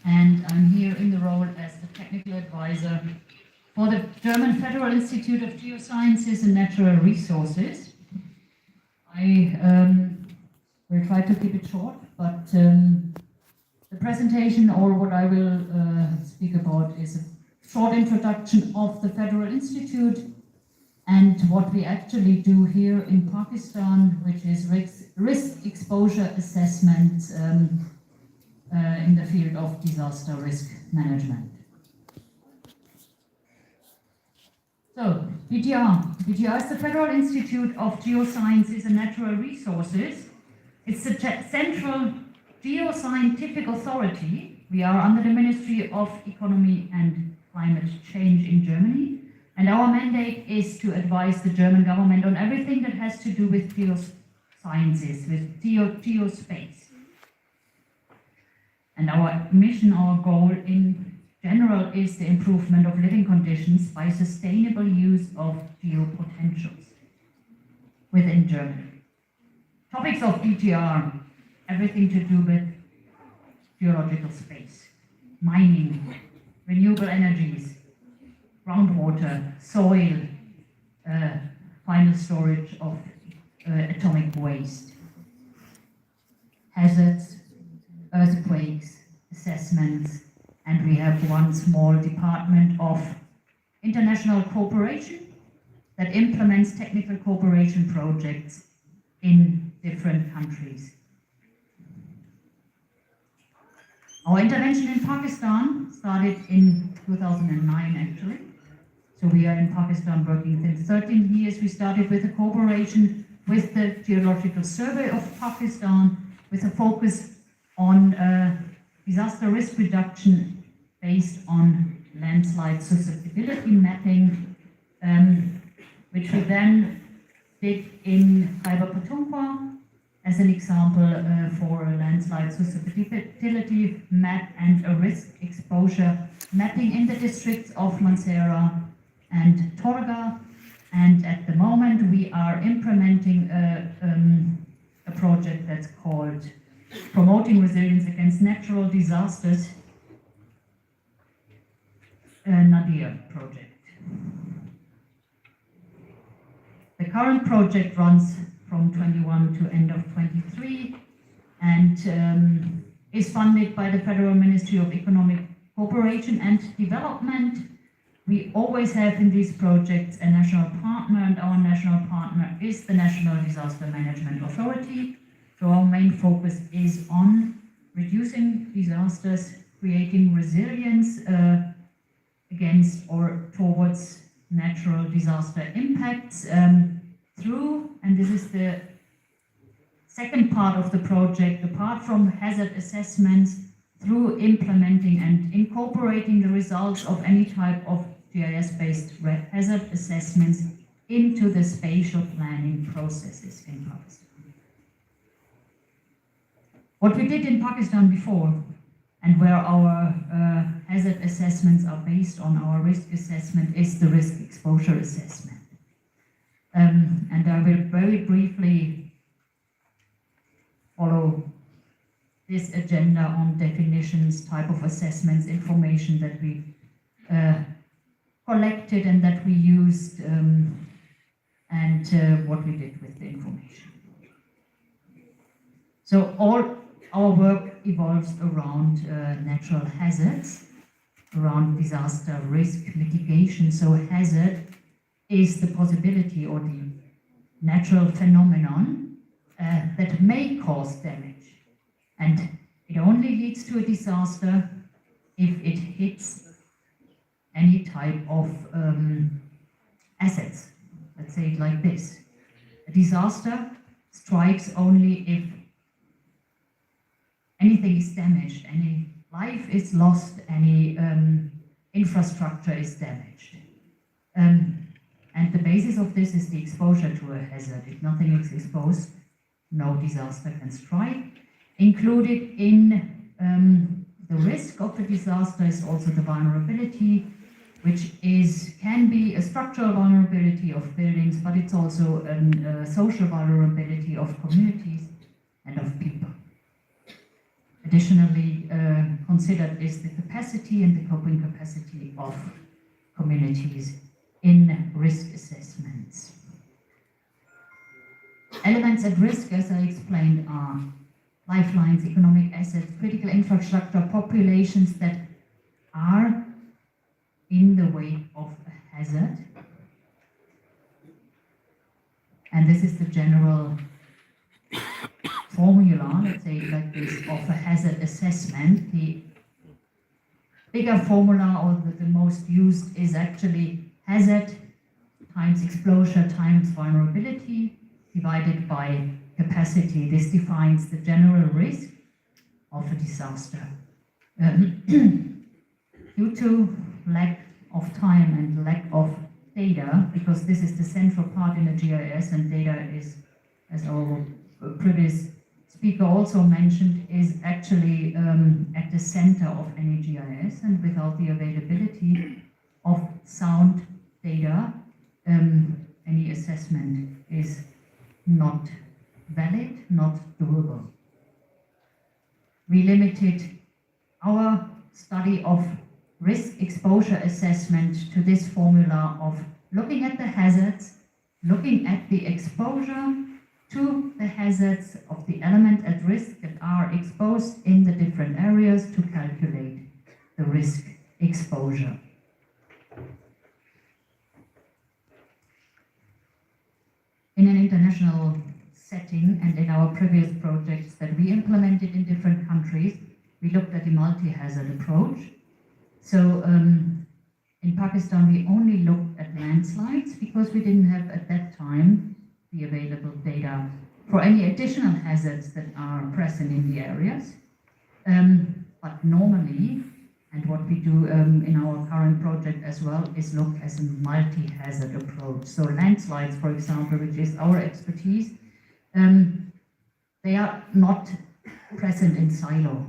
and I'm here in the role as the technical advisor for the German Federal Institute of Geosciences and Natural Resources. I will try to keep it short, but the presentation, or what I will speak about, is a short introduction of the Federal Institute and what we actually do here in Pakistan, which is risk exposure assessment in the field of disaster risk management. So, BGR. BGR is the Federal Institute of Geosciences and Natural Resources. It's the central geoscientific authority. We are under the Ministry of Economy and Climate Change in Germany. And our mandate is to advise the German government on everything that has to do with geosciences, with geospace. And our mission, our goal in general is the improvement of living conditions by sustainable use of geopotentials within Germany. Topics of DGR, everything to do with geological space, mining, renewable energies, groundwater, soil, final storage of atomic waste, hazards, earthquakes, assessments, and we have one small department of international cooperation that implements technical cooperation projects in different countries. Our intervention in Pakistan started in 2009 actually. So we are in Pakistan working since 13 years. We started with a cooperation with the Geological Survey of Pakistan with a focus on disaster risk reduction based on landslide susceptibility mapping, which we then did in Khyber Pakhtunkhwa as an example for a landslide susceptibility map and a risk exposure mapping in the districts of Mansehra and Torga. And at the moment we are implementing a project that's called Promoting Resilience Against Natural Disasters, Nadir project. The current project runs from 21 to end of 23 and is funded by the Federal Ministry of Economic Cooperation and Development. We always have in these projects a national partner, and our national partner is the National Disaster Management Authority. So our main focus is on reducing disasters, creating resilience against or towards natural disaster impacts through, and this is the second part of the project, apart from hazard assessments, through implementing and incorporating the results of any type of GIS-based hazard assessments into the spatial planning processes in Pakistan. What we did in Pakistan before, and where our hazard assessments are based on our risk assessment, is the risk exposure assessment. And I will very briefly follow this agenda on definitions, type of assessments, information that we collected and that we used, and what we did with the information. So all our work evolves around natural hazards, around disaster risk mitigation. So hazard is the possibility or the natural phenomenon that may cause damage. And it only leads to a disaster if it hits any type of assets. Let's say it like this. A disaster strikes only if anything is damaged, any life is lost, any infrastructure is damaged. And the basis of this is the exposure to a hazard. If nothing is exposed, no disaster can strike. Included in the risk of the disaster is also the vulnerability, which can be a structural vulnerability of buildings, but it's also a social vulnerability of communities. and of people. Additionally, considered is the capacity and the coping capacity of communities in risk assessments. Elements at risk, as I explained, are lifelines, economic assets, critical infrastructure, populations that are in the way of a hazard. And this is the general formula, let's say like this, of a hazard assessment. The bigger formula, or the most used, is actually hazard times exposure times vulnerability divided by capacity. This defines the general risk of a disaster. Due to lack of time and lack of data, because this is the central part in the GIS, and data is, as our previous speaker also mentioned, is actually at the center of any GIS, and without the availability of sound data, any assessment is not valid, not doable. We limited our study of risk exposure assessment to this formula of looking at the hazards, looking at the exposure to the hazards of the element at risk that are exposed in the different areas to calculate the risk exposure. In an international setting and in our previous projects that we implemented in different countries, we looked at a multi-hazard approach. So in Pakistan, we only looked at landslides because we didn't have at that time the available data for any additional hazards that are present in the areas. But normally, and what we do in our current project as well, is look as a multi-hazard approach. So landslides, for example, which is our expertise, they are not present in silo.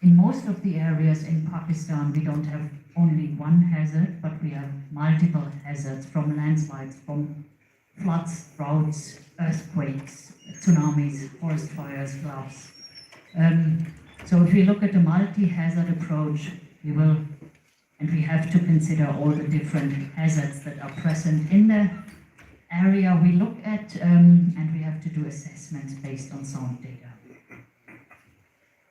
In most of the areas in Pakistan, we don't have only one hazard, but we have multiple hazards, from landslides, from floods, droughts, earthquakes, tsunamis, forest fires, floods. So if we look at the multi-hazard approach, we will, and we have to consider all the different hazards that are present in the area we look at, and we have to do assessments based on sound data.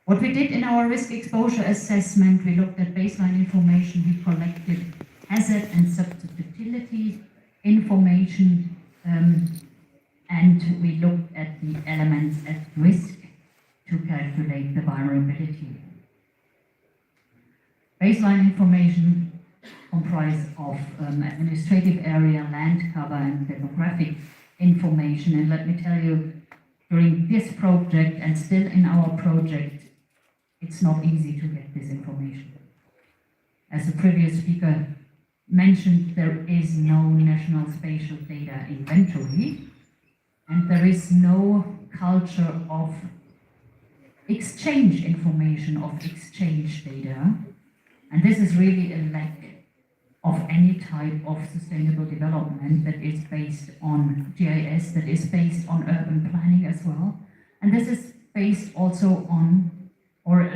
What we did in our risk exposure assessment, we looked at baseline information, we collected hazard and susceptibility information, and we looked at the elements at risk to calculate the vulnerability. Baseline information comprised of administrative area, land cover, and demographic information. And let me tell you, during this project and still in our project, it's not easy to get this information. As the previous speaker mentioned, there is no national spatial data inventory, and there is no culture of exchange information, of exchange data, and this is really a lack of any type of sustainable development that is based on GIS, that is based on urban planning as well, and this is based also on, or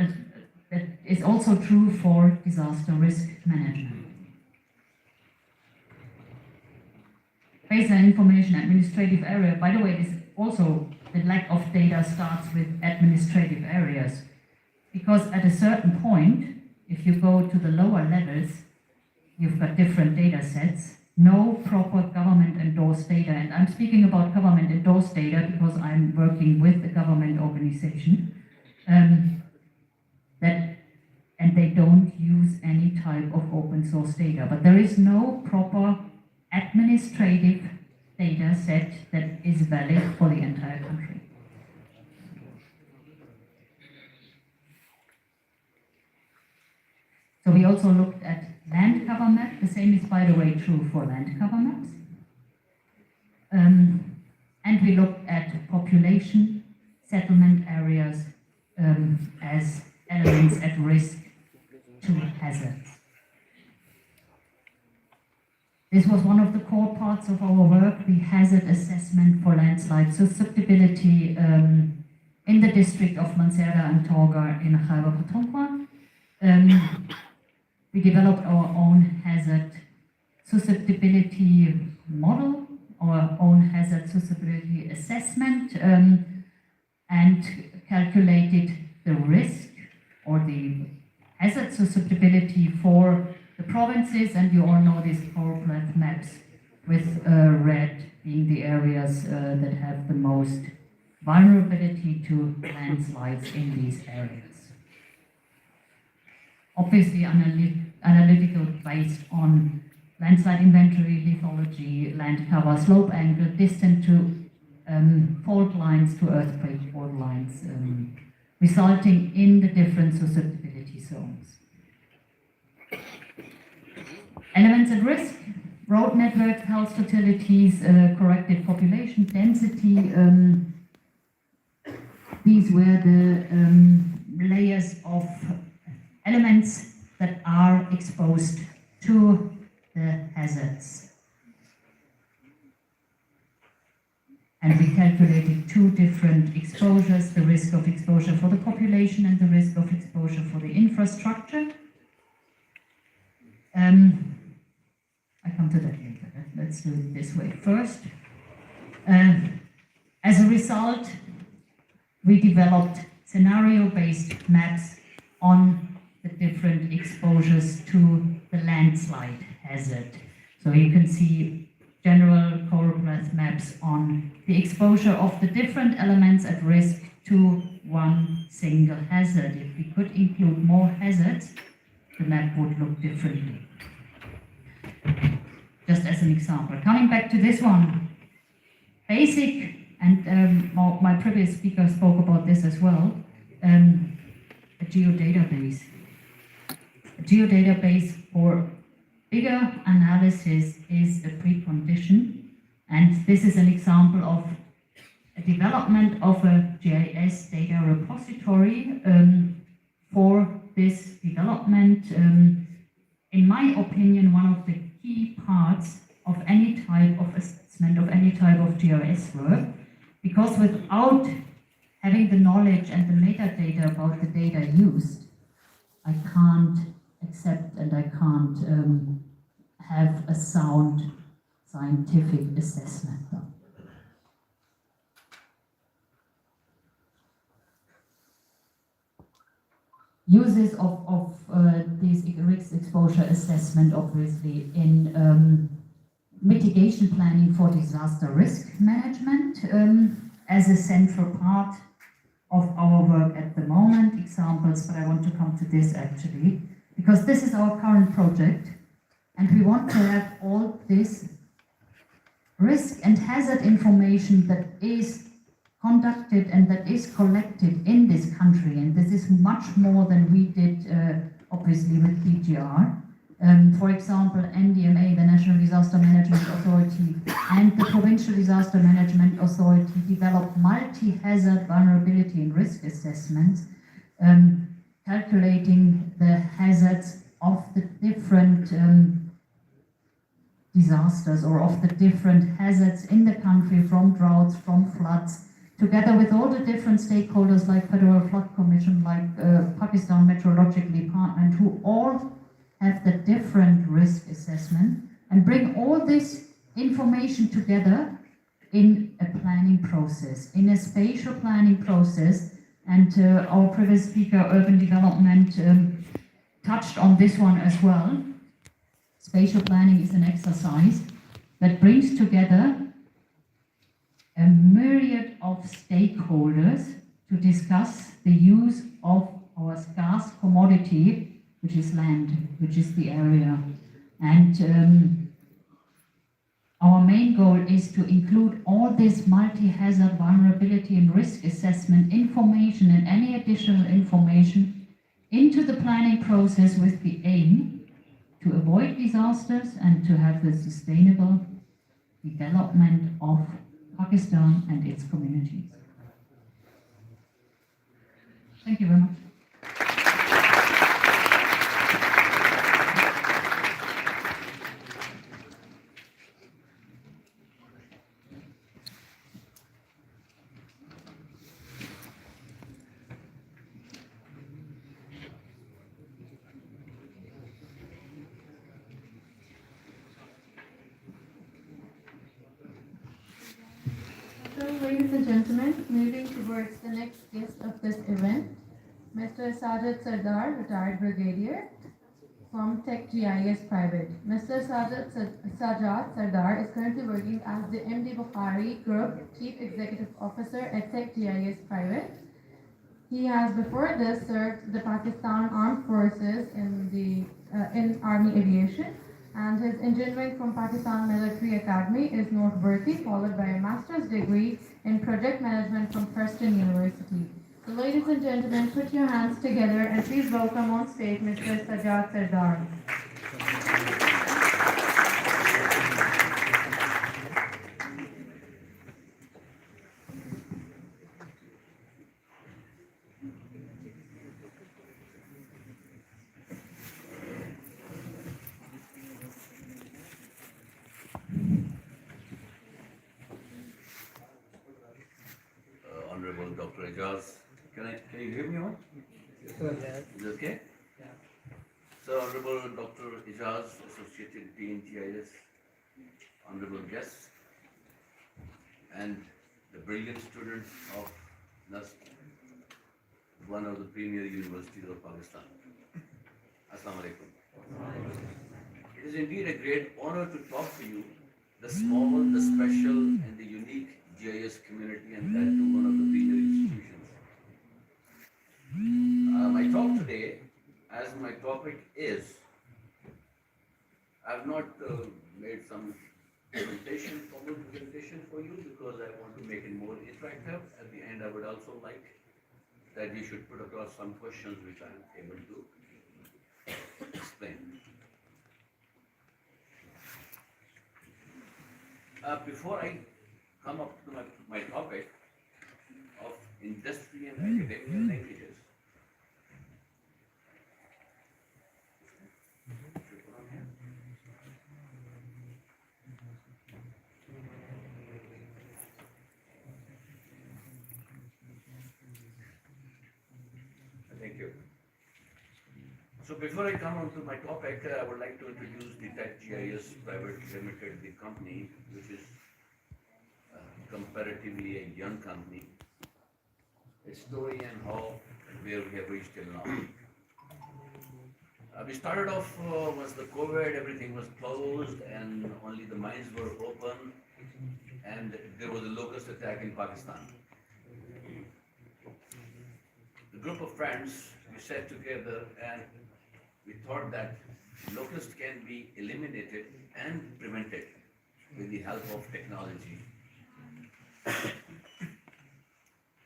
that is also true for disaster risk management. Baseline information, administrative area. By the way, this also, the lack of data starts with administrative areas, because at a certain point, if you go to the lower levels, you've got different data sets, no proper government endorsed data, and I'm speaking about government endorsed data because I'm working with a government organization, and they don't use any type of open source data, but there is no proper administrative data set that is valid for the entire country. So we also looked at land cover map. The same is, by the way, true for land cover maps. And we looked at population, settlement areas as elements at risk to hazards. This was one of the core parts parts of our work the hazard assessment for landslide susceptibility in the district of Mansehra and Torgar in Khyber Pakhtunkhwa. We developed our own hazard susceptibility model, our own hazard susceptibility assessment, and calculated the risk or the hazard susceptibility for the provinces, and you all know these choropleth maps with red being the areas that have the most vulnerability to landslides in these areas. Obviously analytical based on landslide inventory, lithology, land cover, slope angle, distance to fault lines, to earthquake fault lines, resulting in the different susceptibility zones. Elements at risk: road network, health facilities, corrected population density. These were the layers of elements that are exposed to the hazards. And we calculated two different exposures, the risk of exposure for the population and the risk of exposure for the infrastructure. I come to that later. Let's do it this way first. As a result, we developed scenario-based maps on the different exposures to the landslide hazard. So you can see general choropleth maps on the exposure of the different elements at risk to one single hazard. If we could include more hazards, the map would look differently. Just as an example. Coming back to this one, basic, and my previous speaker spoke about this as well, a geodatabase. A geodatabase for bigger analysis is a precondition, and this is an example of a development of a GIS data repository. For this development, in my opinion, one of the key parts of any type of assessment, of any type of GIS work, because without having the knowledge and the metadata about the data used, I can't accept and I can't have a sound scientific assessment. Uses of these risk exposure assessment, obviously, in mitigation planning for disaster risk management as a central part of our work at the moment. Examples, but I want to come to this actually, because this is our current project, and we want to have all this risk and hazard information that is conducted and that is collected in this country, and this is much more than we did obviously with PGR. For example, NDMA, the National Disaster Management Authority, and the Provincial Disaster Management Authority developed multi-hazard vulnerability and risk assessments, calculating the hazards of the different disasters, or of the different hazards in the country, from droughts, from floods, together with all the different stakeholders like Federal Flood Commission, like Pakistan Meteorological Department, who all have the different risk assessment, and bring all this information together in a planning process, in a spatial planning process. And our previous speaker, Urban Development, touched on this one as well. Spatial planning is an exercise that brings together a myriad of stakeholders to discuss the use of our scarce commodity, which is land, which is the area. And our main goal is to include all this multi-hazard vulnerability and risk assessment information and any additional information into the planning process, with the aim to avoid disasters and to have the sustainable development of Pakistan and its communities. Thank you very much. ladies and gentlemen, moving towards the next guest of this event, Mr. Sajid Sardar, retired brigadier from Tech GIS Private. Mr. Sajad Sardar is currently working as the MD Bukhari Group Chief Executive Officer at Tech GIS Private. He has before this served the Pakistan Armed Forces in Army Aviation, and his engineering from Pakistan Military Academy is noteworthy, followed by a master's degree in project management from Preston University. So ladies and gentlemen, put your hands together and please welcome on stage Mr. Sajad Sardar. Honorable Dr. Ijaz, can you hear me on? Is it okay? So Honorable Dr. Ijaz, Associated Dean GIS, honorable guests, and the brilliant students of NUST, one of the premier universities of Pakistan. Assalamu alaikum. It is indeed a great honor to talk to you, the small, the special, and the unique GIS community, and that to one of the premier institutions. My talk today, as my topic is, I have not made some formal presentation for you because I want to make it more interactive. At the end, I would also like that you should put across some questions which I am able to explain. Before I come up to my topic of industry and academia languages, thank you. So before I come on to my topic, I would like to introduce the Tech GIS Private Limited, the company, which is comparatively a young company. Its story and how and where we have reached till now. We started off once the COVID, everything was closed and only the mines were open, and there was a locust attack in Pakistan. The group of friends, we sat together and we thought that locust can be eliminated and prevented with the help of technology.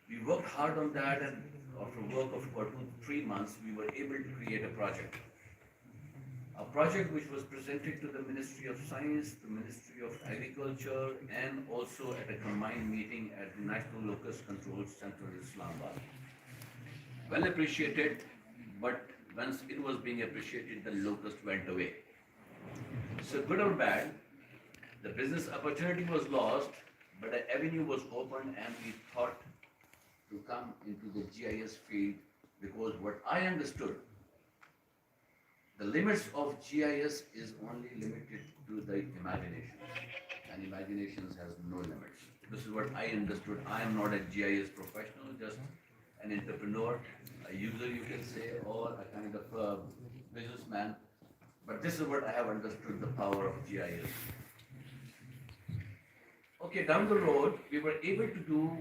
We worked hard on that, and after work of about 2 to 3 months, we were able to create a project. A project which was presented to the Ministry of Science, the Ministry of Agriculture, and also at a combined meeting at the National Locust Control Center in Islamabad. Well appreciated, but once it was being appreciated, the locust went away. So good or bad, the business opportunity was lost, but an avenue was opened, and we thought to come into the GIS field because what I understood, the limits of GIS is only limited to the imagination, and imaginations has no limits. This is what I understood. I am not a GIS professional, just an entrepreneur, a user you can say, or a kind of a businessman, but this is what I have understood the power of GIS. Okay, down the road, we were able to do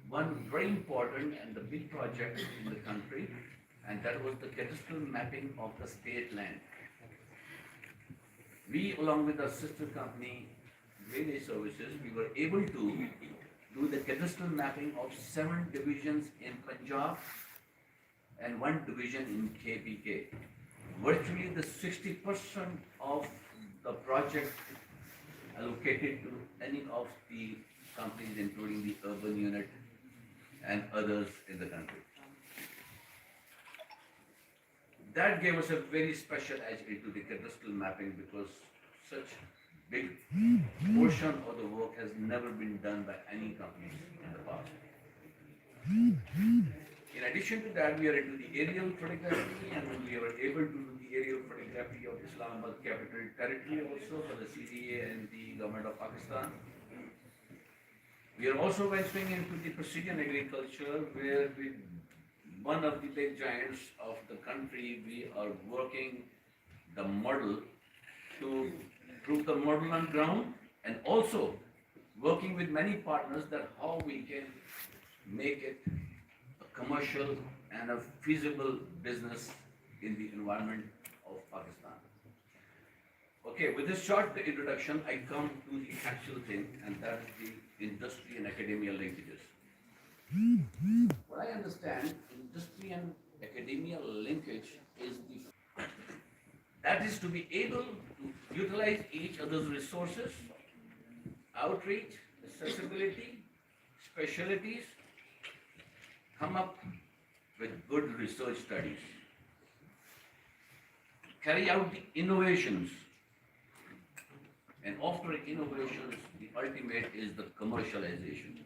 one very important and the big project in the country, and that was the cadastral mapping of the state land. We, along with our sister company, Railway Services, we were able to do the cadastral mapping of 7 divisions in Punjab and 1 division in KPK. Virtually the 60% of the project allocated to any of the companies, including the urban unit and others in the country. That gave us a very special edge into the cadastral mapping because such big portion of the work has never been done by any company in the past. In addition to that, we are into the aerial photography, and we were able to do the aerial photography of Islamabad Capital Territory also for the CDA and the government of Pakistan. We are also venturing into the precision agriculture where we, one of the big giants of the country, we are working the model to prove the model on ground and also working with many partners that how we can make it a commercial and a feasible business in the environment of Pakistan. Okay, with this short introduction, I come to the actual thing, and that is the industry and academia linkages. What I understand, industry and academia linkage is that is to be able to utilize each other's resources, outreach, accessibility, specialties, come up with good research studies, carry out the innovations, and after innovations, the ultimate is the commercialization.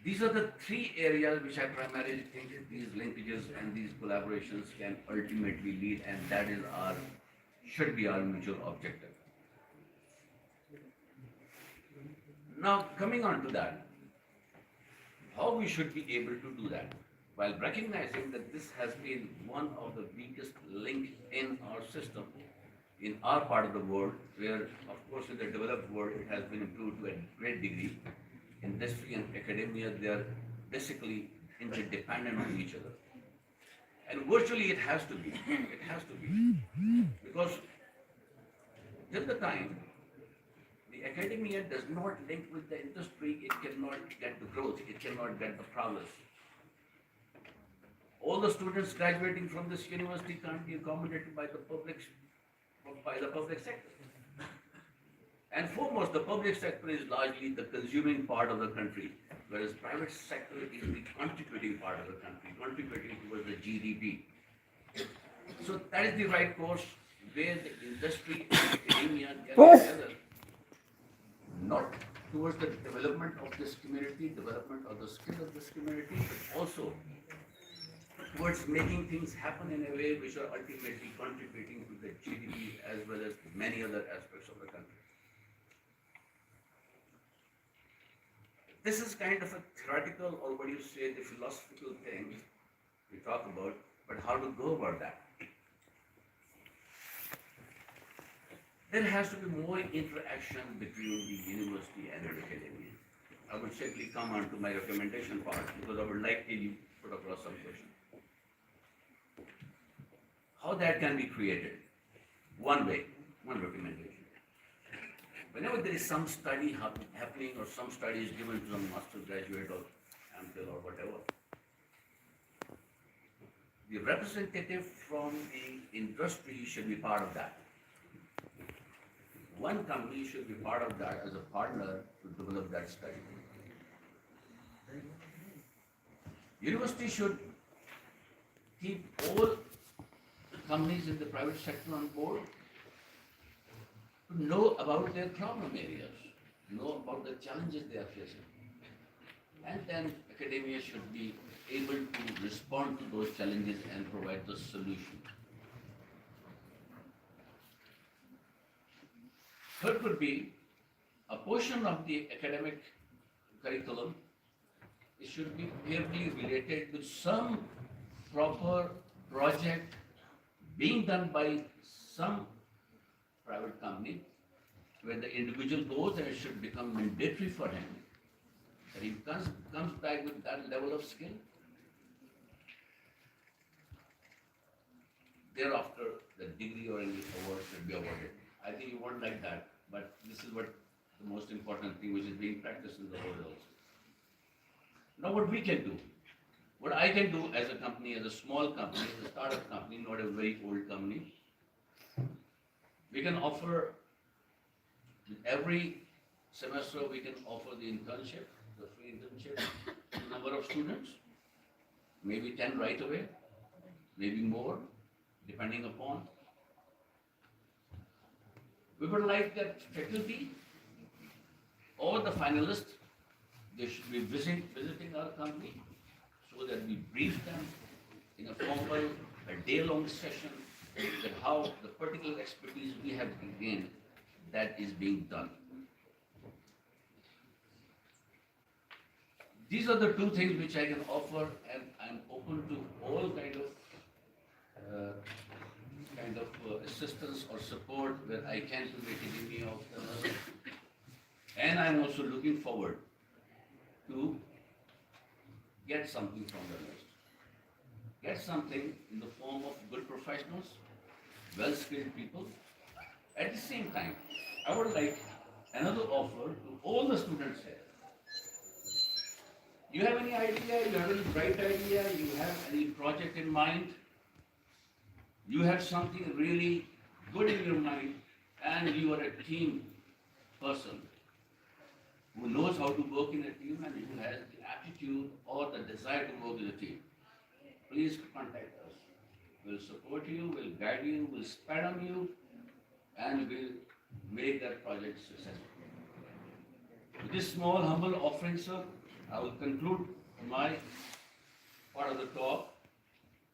These are the three areas which I primarily think these linkages and these collaborations can ultimately lead, and that is should be our mutual objective. Now, coming on to that, how we should be able to do that, while recognizing that this has been one of the weakest links in our system, in our part of the world, where, of course, in the developed world, it has been improved to a great degree. Industry and academia, they are basically interdependent on each other. And virtually it has to be. It has to be. Because till the time the academia does not link with the industry, it cannot get the growth, it cannot get the progress. All the students graduating from this university can't be accommodated by the public sector. And foremost, the public sector is largely the consuming part of the country, whereas private sector is the contributing part of the country, contributing towards the GDP. So that is the right course where the industry and academia get together, not towards the development of this community, development of the skill of this community, but also towards making things happen in a way which are ultimately contributing to the GDP as well as many other aspects of the country. This is kind of a theoretical, or what you say, the philosophical thing we talk about, but how to go about that? There has to be more interaction between the university and the academia. I would simply come on to my recommendation part because I would like to put across some question. How that can be created? One way, one recommendation. Whenever there is some study happening or some study is given to some master's graduate or MPhil or whatever, the representative from the industry should be part of that. One company should be part of that as a partner to develop that study. University should keep all companies in the private sector on board to know about their problem areas, know about the challenges they are facing. And then academia should be able to respond to those challenges and provide the solution. Third would be a portion of the academic curriculum. It should be carefully related with some proper project being done by some private company where the individual goes and it should become mandatory for him that he comes back with that level of skill. Thereafter, the degree or any award should be awarded. I think you won't like that, but this is what the most important thing which is being practiced in the world also. Now what we can do, what I can do as a company, as a small company, as a startup company, not a very old company, we can offer, every semester we can offer the internship, the free internship to a number of students, maybe 10 right away, maybe more, depending upon. We would like that faculty or the finalists, they should be visiting our company so that we brief them in a formal, a day-long session that how the particular expertise we have gained, that is being done. these are the two things which I can offer, and I'm open to all kind of assistance or support where I can to the academia of the NUST. And I'm also looking forward to get something from the NUST. Get something in the form of good professionals, well-skilled people. At the same time, I would like another offer to all the students here. You have any idea, you have any bright idea, you have any project in mind, you have something really good in your mind, and you are a team person who knows how to work in a team and who has the aptitude or the desire to work in a team, please contact us. We'll support you, we'll guide you, we'll spread on you, and we'll make that project successful. With this small, humble offering, sir, I will conclude my part of the talk,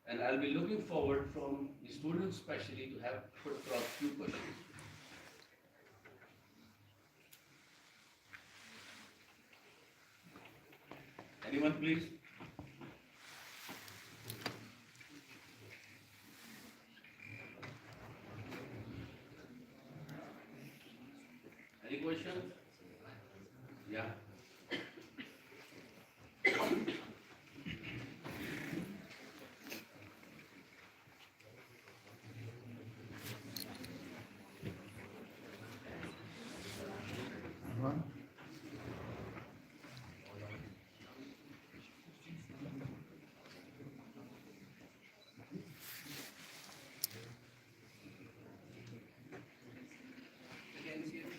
and I'll be looking forward from the students especially to have put across few questions. Anyone, please? Any questions? Yeah. One.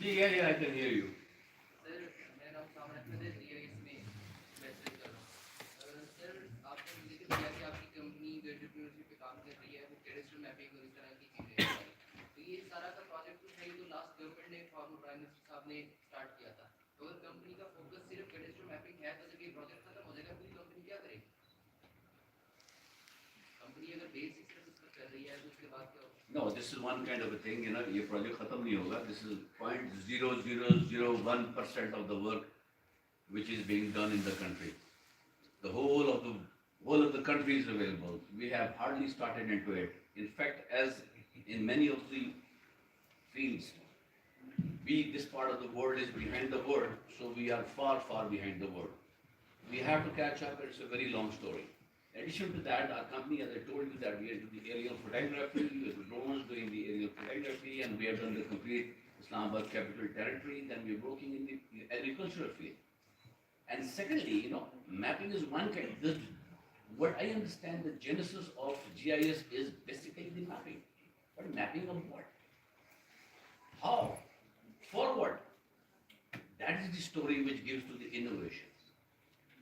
Yeah, I can hear you. Sir मेरा नाम सामने प्रदेश GIS में message कर रहा हूँ sir आपने जिक्र किया कि आपकी कंपनी ग्रेजुएट यूनिवर्सिटी पे काम कर रही है वो कैडेस्ट्रल मैपिंग और इस तरह की चीज़ें हैं तो ये सारा का प्रोजेक्ट तो सही तो लास्ट गवर्नमेंट ने फॉर्मर प्राइम मिनिस्टर साहब ने स्टार्ट किया था तो अगर कंपनी का फोकस सिर्फ कैडेस्ट्रल मैपिंग है तो जब ये प्रोजेक्ट खत्म हो जाएगा पूरी कंपनी क्या करेगी कंपनी अगर बेसिक सर्विस कर रही है तो उसके बाद क्या होगा No, this is one kind of a thing, you know, ये project खत्म नहीं होगा. This is 0.0001% of the work which is being done in the country. The whole of the country is available. We have hardly started into it. In fact, as in many of the fields, this part of the world is behind the world, so we are far, far behind the world. We have to catch up. It's a very long story. In addition to that, our company, as I told you, that we are doing the aerial photography, we are the drones doing the aerial photography, and we have done the complete Islamabad capital territory, then we are working in the agricultural field. And secondly, you know, mapping is one kind. What I understand, the genesis of GIS is basically the mapping. But mapping of what? How? For what? That is the story which gives to the innovations.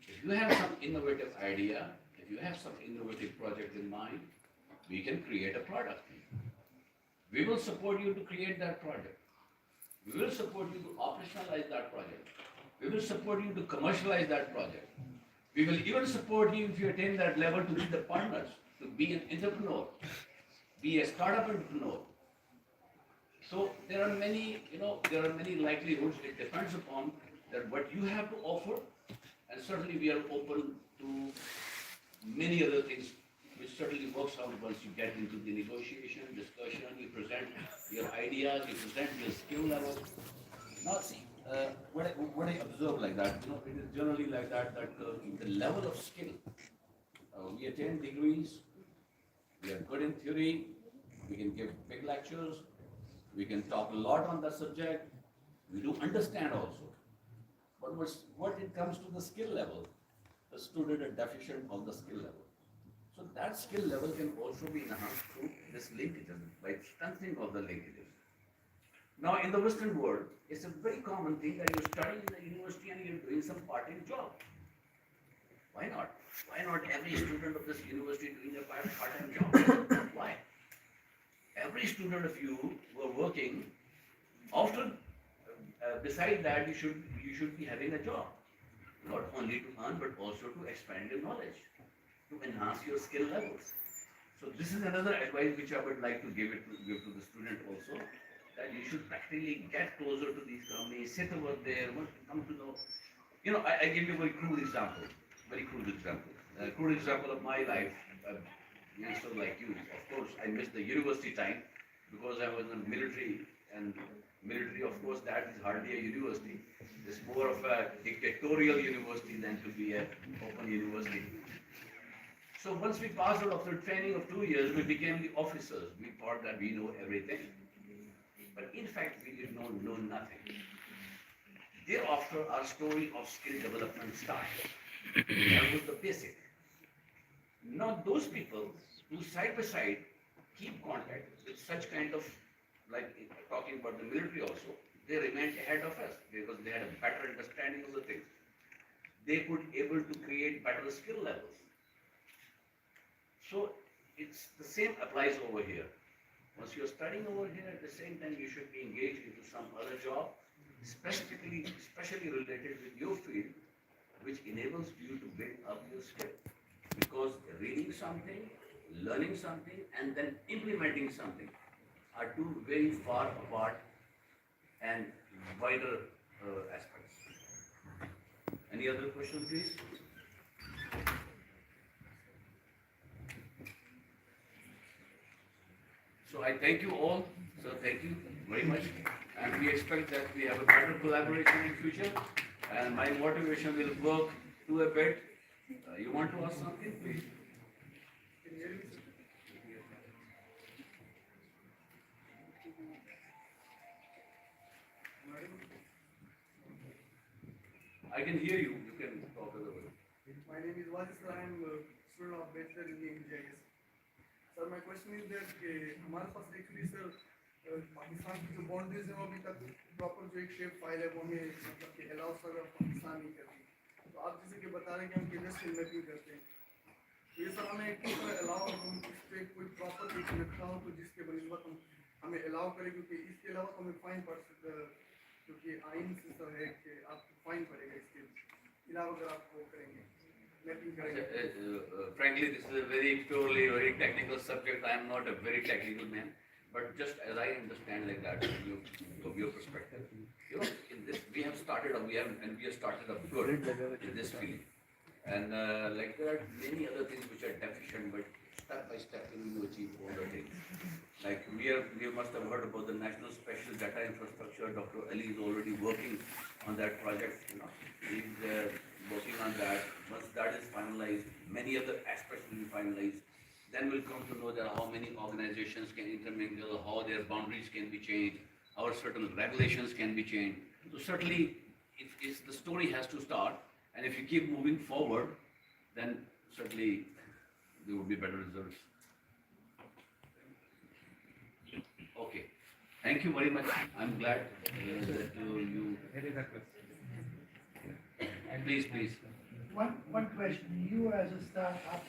If you have some innovative idea, if you have some innovative project in mind, we can create a product. We will support you to create that project. We will support you to operationalize that project. We will support you to commercialize that project. We will even support you if you attain that level to be the partners, to be an entrepreneur, be a startup entrepreneur. So there are many, there are many likelihoods. It depends upon that what you have to offer, and certainly we are open to many other things, which certainly works out once you get into the negotiation, discussion, you present your ideas, you present your skill level. Now see, what I observe like that, it is generally like that, the level of skill, we attend degrees, we are good in theory, we can give big lectures, we can talk a lot on the subject, we do understand also. But what it comes to the skill level, the student is deficient of the skill level. So that skill level can also be enhanced through this linkages, by strengthening of the linkages. Now in the Western world, it's a very common thing that you're studying in the university and you're doing some part-time job. Why not? Why not every student of this university doing a part-time job? Why? Every student of you who are working, after, beside that, you should be having a job. Not only to earn, but also to expand your knowledge, to enhance your skill levels. So this is another advice which I would like to give to the student also, that you should practically get closer to these companies, sit over there, come to know You know, I give you a very crude example, very crude example. A crude example of my life, youngster like you, of course, I missed the university time because I was in the military, and military, of course, that is hardly a university. It's more of a dictatorial university than to be an open university. So once we passed out after training of 2 years, we became the officers. We thought that we know everything. But in fact, we did not know nothing. Thereafter, our story of skill development started. That was the basic. Now, those people who side by side keep contact with such kind of, like talking about the military also, they remained ahead of us because they had a better understanding of the things. They could able to create better skill levels. So it's the same applies over here. Once you're studying over here, at the same time you should be engaged into some other job, especially related with your field, which enables you to build up your skill. Because reading something, learning something, and then implementing something are two very far apart and wider aspects. Any other question, please? So I thank you all. So thank you very much. And we expect that we have a better collaboration in future. And my motivation will work to a bit. You want to ask something, please? I can hear you. You can talk a little bit. My name is Wajis. I am a student of Bachelor in GIS. Sir, my question is that हमारे पास actually sir Pakistan की जो boundaries हैं वो अभी तक proper जो एक shape file है वो हमें मतलब कि allow सर पाकिस्तान नहीं करती. तो आप जैसे कि बता रहे हैं कि हम cadastral mapping करते हैं. तो ये सर हमें एक allow हम इस पे कोई proper एक लिखा हो तो जिसके बनिस्बत हम हमें allow करें क्योंकि इसके अलावा हमें fine पड़ सकता है क्योंकि आइन से सर है कि आपको fine पड़ेगा इसके अलावा अगर आप वो करेंगे. Frankly, this is a very purely very technical subject. I am not a very technical man, but just as I understand like that from your perspective, you know, in this we have started up, we have started up good in this field, and like there are many other things which are deficient, but step by step we will achieve all the things. Like we must have heard about the National Special Data Infrastructure. Dr. Ali is already working on that project. You know, he's working on that. Once that is finalized, many other aspects will be finalized. Then we'll come to know that how many organizations can intermingle, how their boundaries can be changed, how certain regulations can be changed. So certainly, the story has to start, and if you keep moving forward, then certainly there will be better results. Okay, thank you very much. I'm glad that you. Please. One question. You as a startup,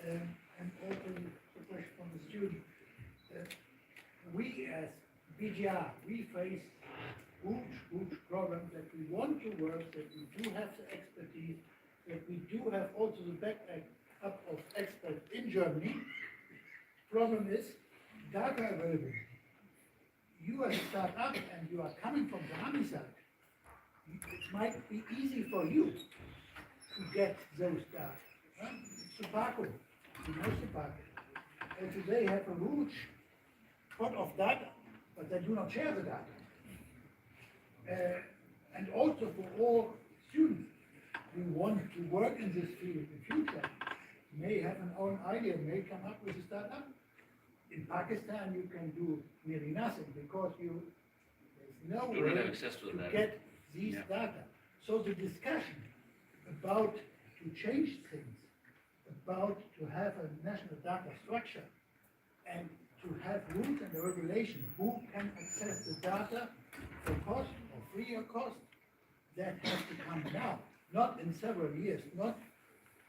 and also the question from the student, we as BGR, we face huge problems that we want to work, that we do have the expertise, that we do have also the backup of experts in Germany. Problem is data availability. You as a startup and you are coming from the army side, it might be easy for you to get those data. Supaco, you know Supaco. And today have a huge pot of data, but they do not share the data. And also for all students who want to work in this field in the future, may have an own idea, may come up with a startup. In Pakistan, you can do nearly nothing because there's no You don't way have access to that. get these data. So the discussion about to change things, about to have a national data structure, and to have rules and regulation, who can access the data for cost or free of cost, that has to come now, not in several years, not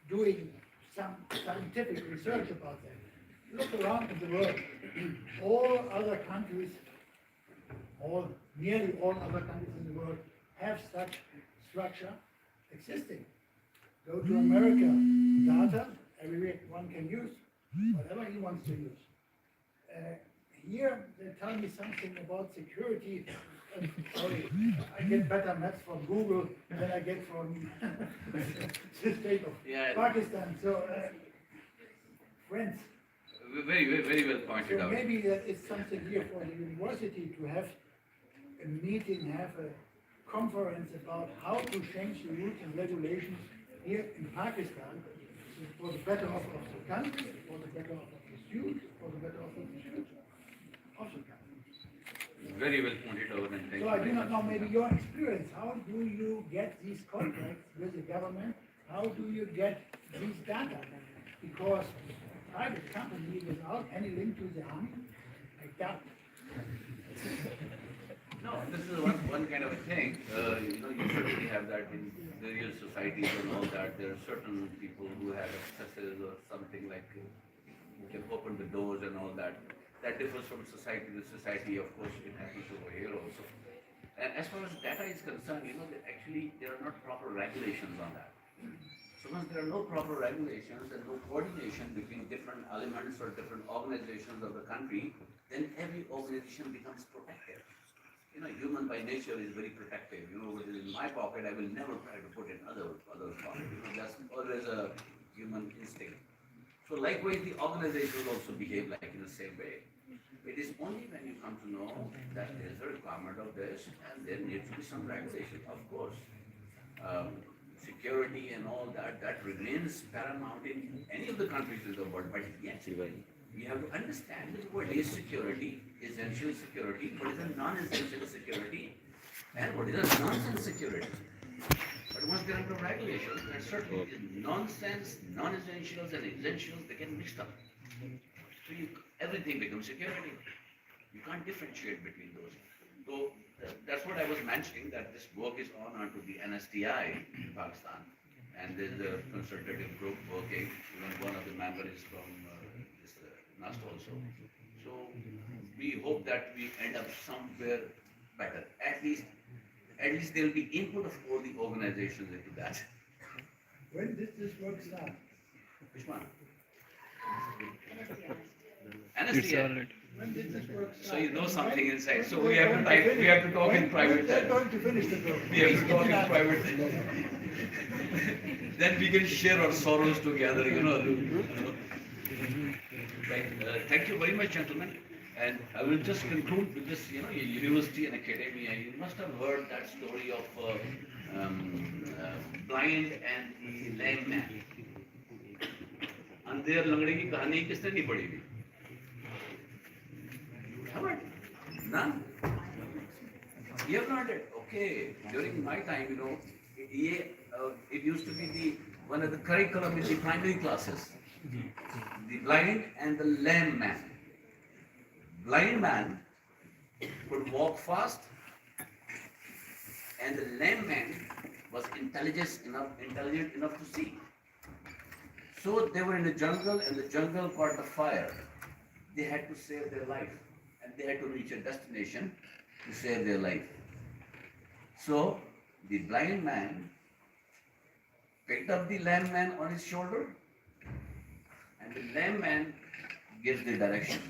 doing some scientific research about that. Look around in the world, all other countries, nearly all other countries in the world have such structure existing. Go to America, data, everyone can use whatever he wants to use. Here, they tell me something about security. sorry, I get better maps from Google than I get from the state of Yeah. Pakistan. So, friends, Very well pointed so out. maybe that is something here for the university to have a meeting, have a conference about how to change the rules and regulations here in Pakistan for the better off of the country, for the better off of the students, for the better off of the future of the country. Very well pointed out, and thank So you I very do not know, much. maybe your experience, how do you get these contracts with the government? How do you get these data? Because a private company without any link to the army, I doubt. No, this is one kind of a thing. You certainly have that in various societies and all that. There are certain people who have accesses or something like who can open the doors and all that. That differs from society to society. Of course, it happens over here also. And as far as data is concerned, there are not proper regulations on that. So once there are no proper regulations and no coordination between different elements or different organizations of the country, then every organization becomes protective. Human by nature is very protective. What is in my pocket, I will never try to put in others' pocket. That's always a human instinct. So likewise, the organizations also behave like in the same way. It is only when you come to know that there is a requirement of this and there needs to be some regulation, of course. Security and all that, that remains paramount in any of the countries in the world, but yet we have to understand what is security, essential security, what is a non-essential security, and what is a nonsense security. But once there are no regulations, then certainly is nonsense, non-essentials and essentials, they get mixed up. So everything becomes security. You can't differentiate between those. So that's what I was mentioning, that this work is on onto the NSTI in Pakistan. And there's a consultative group working. Even one of the members is from this NUST also. So we hope that we end up somewhere better. At least there will be input of all the organizations into that. When did this work start? Which one? NSTI. When did this work start? So you know something inside. So we have to talk in private. They're going to finish the program. We have to talk in private. Then we can share our sorrows together, Right. Thank you very much, gentlemen. And I will just conclude with this, university and academia. You must have heard that story of blind and the lame man. अंधेर लंगड़े की कहानी किसने नहीं पढ़ी थी? Haven't? None? You have not heard? Okay. During my time, it used to be one of the curriculum in the primary classes. The blind and the lame man. Blind man could walk fast, and the lame man was intelligent enough to see. So they were in the jungle, and the jungle caught the fire. They had to save their life, and they had to reach a destination to save their life. So the blind man picked up the lame man on his shoulder, and the lame man gives the direction,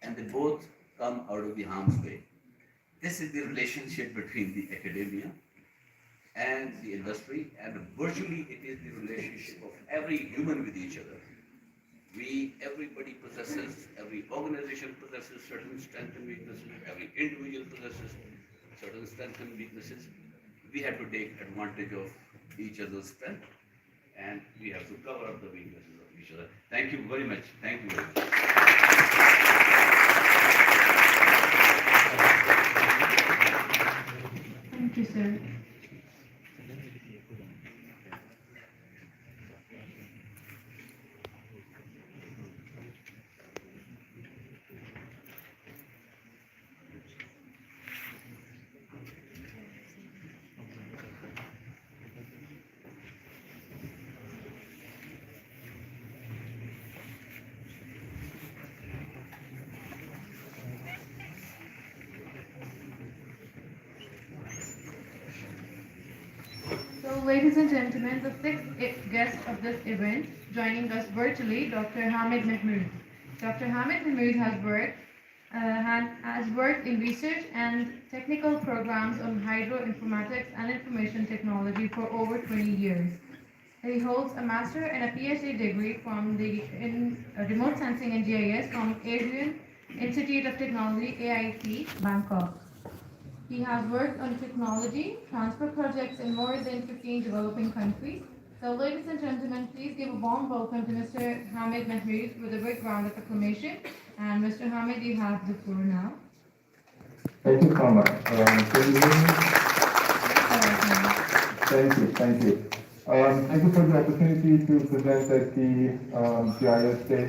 and they both come out of the harm's way. This is the relationship between the academia and the industry, and virtually it is the relationship of every human with each other. Everybody possesses, every organization possesses certain strengths and weaknesses, every individual possesses certain strengths and weaknesses. We have to take advantage of each other's strength, and we have to cover up the weaknesses of each other. Thank you very much. Thank you very much. Thank you, sir. So, ladies and gentlemen, the sixth guest of this event, joining us virtually, Dr. Hamid Mahmood. Dr. Hamid Mahmood has worked has worked in research and technical programs on hydroinformatics and information technology for over 20 years. He holds a master and a PhD degree in remote sensing and GIS from Asian Institute of Technology (AIT) Bangkok. He has worked on technology transfer projects in more than 15 developing countries. So, ladies and gentlemen, please give a warm welcome to Mr. Hamid Mahmood with a big round of acclamation. And Mr. Hamid, you have the floor now. Thank you so much. Can you hear me? Thank you. Thank you for the opportunity to present at the GIS Day.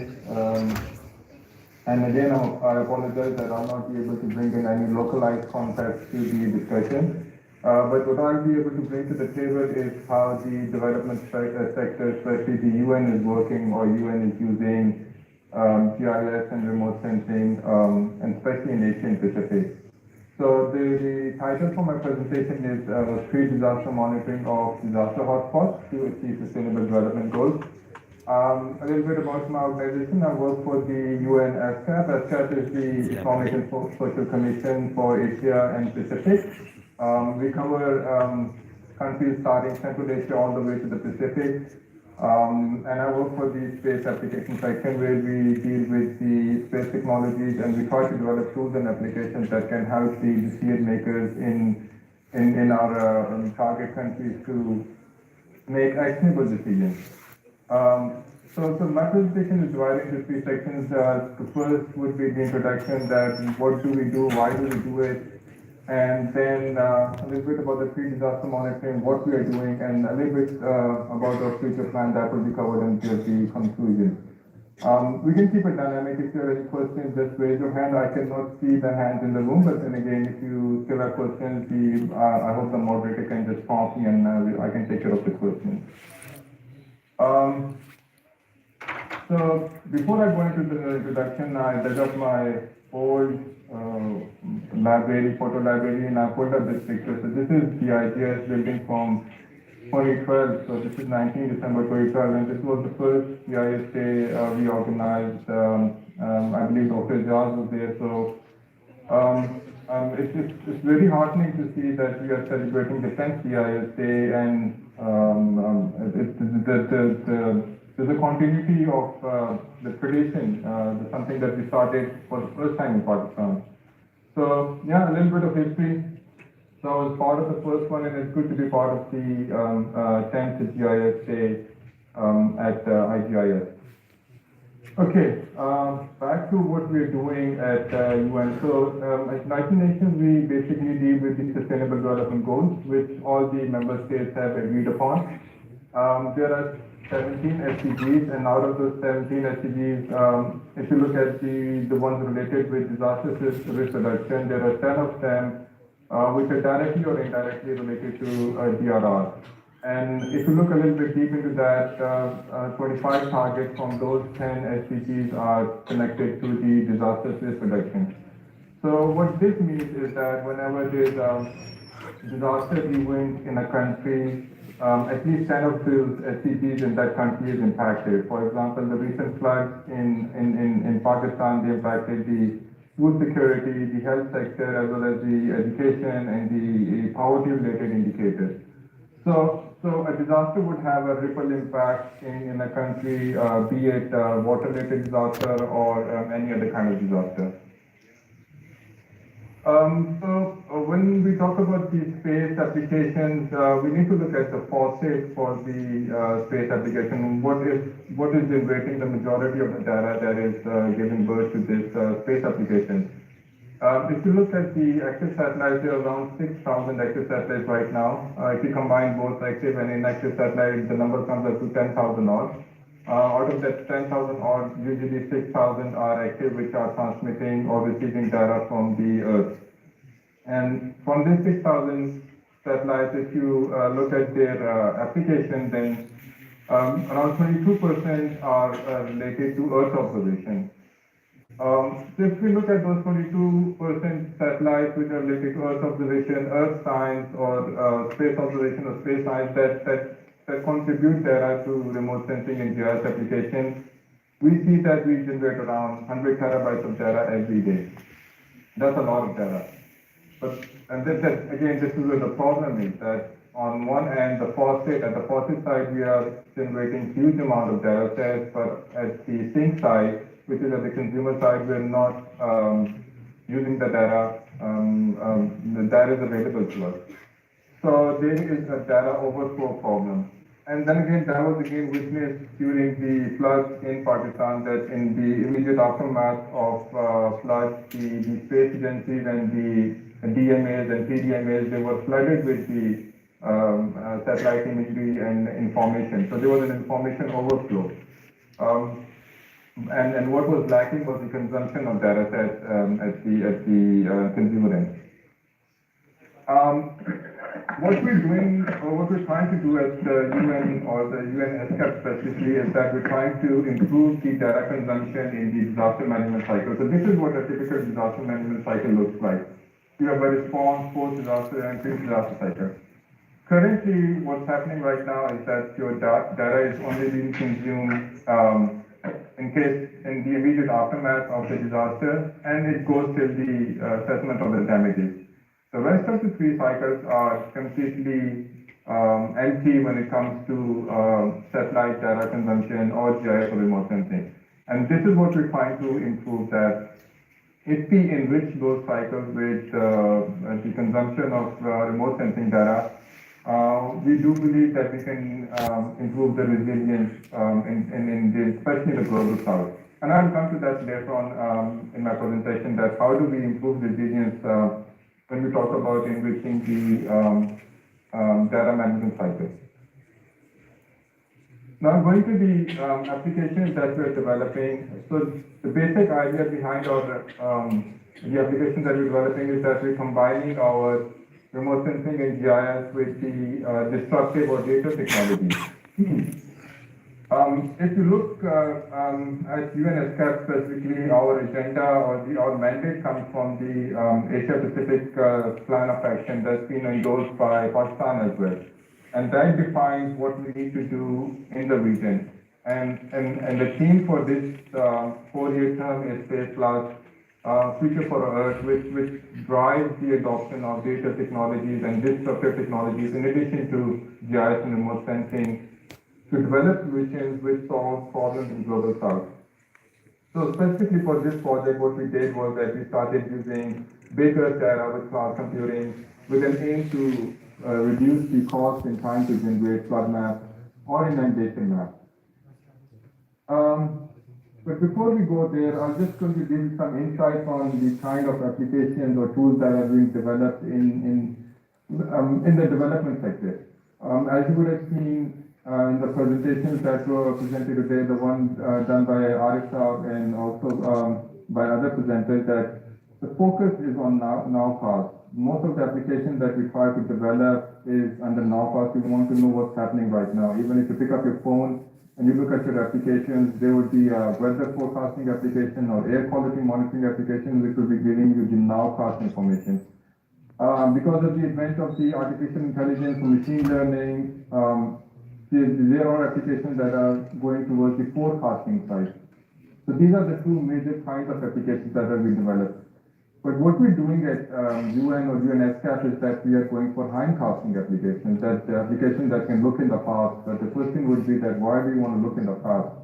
And again, I apologize that I'll not be able to bring in any localized context to the discussion. But what I'll be able to bring to the table is how the development sector, especially the UN, is working, or UN is using GIS and remote sensing, and especially in Asia and Pacific. So the title for my presentation is Pre-Disaster Monitoring of Disaster Hotspots to Achieve Sustainable Development Goals. A little bit about my organization. I work for the UN ASCAP. ASCAP is the Economic and Social Commission for Asia and Pacific. We cover countries starting Central Asia all the way to the Pacific. And I work for the space application section, where we deal with the space technologies, and we try to develop tools and applications that can help the decision makers in our target countries to make actionable decisions. So my presentation is divided into three sections. The first would be the introduction, that what do we do, why do we do it, and then a little bit about the pre-disaster monitoring, what we are doing, and a little bit about our future plan that will be covered until the conclusion. We can keep it dynamic. If you have any questions, just raise your hand. I cannot see the hands in the room, but then again, if you still have questions, I hope the moderator can just prompt me, and I can take care of the questions. So before I go into the introduction, I dug up my old photo library, and I pulled up this picture. So this is the IGS building from 2012. So this is 19 December 2012, and this was the first GIS Day we organized. I believe Dr. Jaz was there. So it's very heartening to see that we are celebrating the 10th GIS Day, and there's a continuity of the tradition, something that we started for the first time in Pakistan. So yeah, a little bit of history. So I was part of the first one, and it's good to be part of the 10th GIS Day at IGIS. Okay, back to what we're doing at UN. So at United Nations, we basically deal with the Sustainable Development Goals, which all the member states have agreed upon. There are 17 SDGs, and out of those 17 SDGs, if you look at the ones related with disaster risk reduction, there are 10 of them which are directly or indirectly related to DRR. And if you look a little bit deep into that, 25 targets from those 10 SDGs are connected to the disaster risk reduction. So what this means is that whenever there's a disaster event in a country, at least 10 of those SDGs in that country is impacted. For example, the recent floods in Pakistan, they impacted the food security, the health sector, as well as the education and the poverty-related indicators. So a disaster would have a ripple impact in a country, be it water-related disaster or any other kind of disaster. When we talk about the space applications, we need to look at the faucet for the space application. What is generating the majority of the data that is giving birth to this space application? If you look at the active satellites, there are around 6,000 active satellites right now. If you combine both active and inactive satellites, the number comes up to 10,000 odd. Out of that 10,000 odd, usually 6,000 are active, which are transmitting or receiving data from the Earth. And from these 6,000 satellites, if you look at their application, then around 22% are related to Earth observation. So if we look at those 22% satellites which are related to Earth observation, Earth science, or space observation or space science that contribute data to remote sensing and GIS applications, we see that we generate around 100 terabytes of data every day. That's a lot of data. And again, this is where the problem is that on one end, at the faucet side, we are generating huge amount of data sets, but at the sink side, which is at the consumer side, we're not using the data. The data is available to us. So there is a data overflow problem. And then again, that was again witnessed during the floods in Pakistan, that in the immediate aftermath of floods, the space agencies and the DMAs and PDMAs, they were flooded with the satellite imagery and information. So there was an information overflow. And what was lacking was the consumption of data sets at the consumer end. What we're doing, or what we're trying to do at the UN or the UN-ESCAP specifically, is that we're trying to improve the data consumption in the disaster management cycle. So this is what a typical disaster management cycle looks like. You have a response, post-disaster, and pre-disaster cycle. Currently, what's happening right now is that your data is only being consumed in the immediate aftermath of the disaster, and it goes till the assessment of the damages. The rest of the three cycles are completely empty when it comes to satellite data consumption or GIS or remote sensing. And this is what we're trying to improve, that if we enrich those cycles with the consumption of remote sensing data, we do believe that we can improve the resilience especially the global south. And I'll come to that later on in my presentation, that how do we improve resilience when we talk about enriching the data management cycle. Now going to the applications that we're developing. So the basic idea behind the applications that we're developing is that we're combining our remote sensing and GIS with the destructive or data technology. If you look at UN-ESCAP specifically, our agenda or our mandate comes from the Asia-Pacific Plan of Action that's been endorsed by Pakistan as well. And that defines what we need to do in the region. And the theme for this 4-year term is Space Plus, Future for Earth, which drives the adoption of data technologies and disruptive technologies in addition to GIS and remote sensing, to develop solutions which solve problems in global south. So specifically for this project, what we did was that we started using big Earth data with cloud computing with an aim to reduce the cost in trying to generate flood maps or inundation maps. But before we go there, I'm just going to give some insights on the kind of applications or tools that are being developed in the development sector. As you would have seen in the presentations that were presented today, the one done by Arif Saab and also by other presenters, that the focus is on nowcast. Most of the applications that we try to develop is under nowcast. We want to know what's happening right now. Even if you pick up your phone and you look at your applications, there would be a weather forecasting application or air quality monitoring application which will be giving you the nowcast information. Because of the advent of the artificial intelligence and machine learning, there are applications that are going towards the forecasting side. So these are the two major kinds of applications that are being developed. But what we're doing at UN or UN-ESCAP is that we are going for hindcasting applications, that the applications that can look in the past. But the question would be that why do you want to look in the past?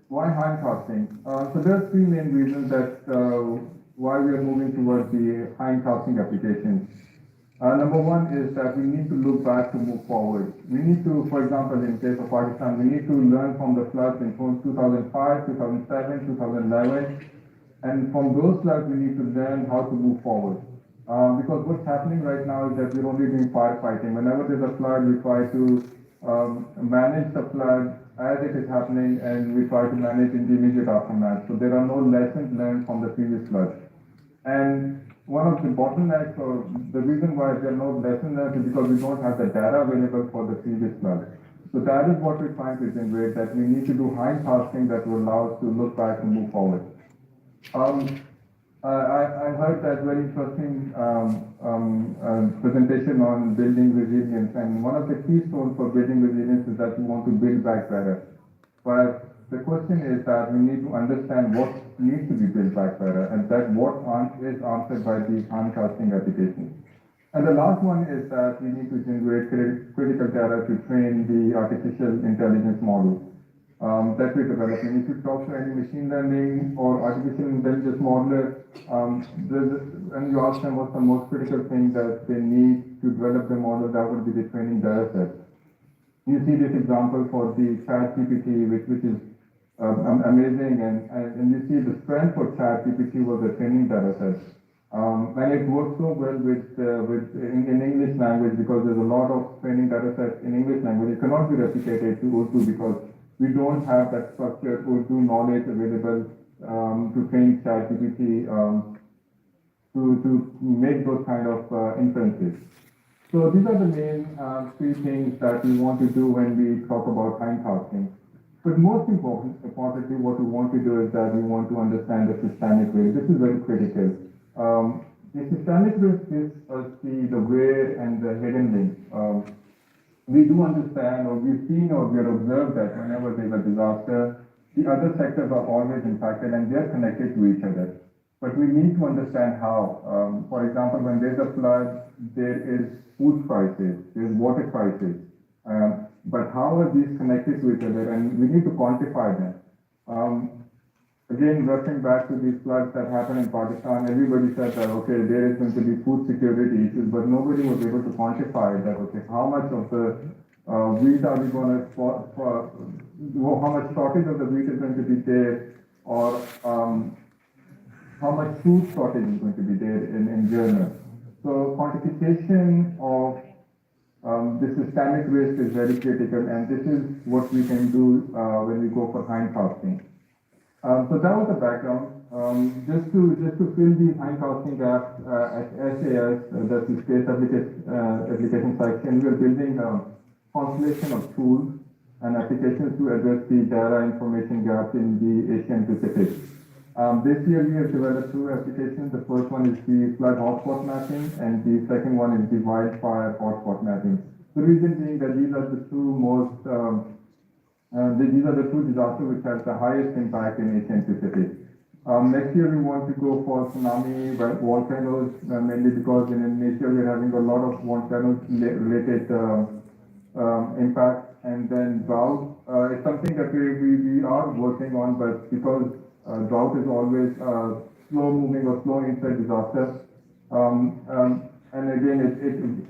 Why hindcasting? So there are three main reasons that why we are moving towards the hindcasting applications. Number one is that we need to look back to move forward. We need to, for example, in case of Pakistan, we need to learn from the floods in 2005, 2007, 2011. And from those floods, we need to learn how to move forward. Because what's happening right now is that we're only doing firefighting. Whenever there's a flood, we try to manage the flood as it is happening, and we try to manage in the immediate aftermath. So there are no lessons learned from the previous floods. And one of the bottlenecks, or the reason why there are no lessons learned, is because we don't have the data available for the previous flood. So that is what we're trying to generate, that we need to do hindcasting that will allow us to look back and move forward. I heard that very interesting presentation on building resilience, and one of the keystones for building resilience is that you want to build back better. But the question is that we need to understand what needs to be built back better, and that what is answered by the handcasting application. And the last one is that we need to generate critical data to train the artificial intelligence model that we're developing. If you talk to any machine learning or artificial intelligence modeler, and you ask them what's the most critical thing that they need to develop the model, that would be the training data set. You see this example for the ChatGPT, which is amazing, and you see the strength for ChatGPT was the training data set. And it works so well in English language because there's a lot of training data sets in English language. It cannot be replicated to Urdu because we don't have that structured Urdu knowledge available to train ChatGPT to make those kind of inferences. So these are the main three things that we want to do when we talk about handcasting. But most importantly, what we want to do is that we want to understand the systemic risk. This is very critical. The systemic risk is the where and the hidden link. We do understand, or we've seen, or we have observed that whenever there's a disaster, the other sectors are always impacted and they're connected to each other. But we need to understand how. For example, when there's a flood, there is food crisis, there's water crisis. But how are these connected to each other? And we need to quantify them. Again, referring back to these floods that happened in Pakistan, everybody said that, okay, there is going to be food security issues, but nobody was able to quantify that, okay, how much of the wheat are we going to, how much shortage of the wheat is going to be there, or how much food shortage is going to be there in general. So quantification of the systemic risk is very critical, and this is what we can do when we go for handcasting. So that was the background. Just to fill the handcasting gap at SAS, that's the Space Application Section, we are building a constellation of tools and applications to address the data information gap in the Asian Pacific. This year we have developed two applications. The first one is the flood hotspot mapping, and the second one is the wildfire hotspot mapping. The reason being that these are the two most these are the two disasters which have the highest impact in Asian Pacific. Next year we want to go for tsunami, volcanoes, mainly because in Asia we're having a lot of volcanoes related impact, and then drought. It's something that we are working on, but because drought is always slow moving or slow inside disaster, and again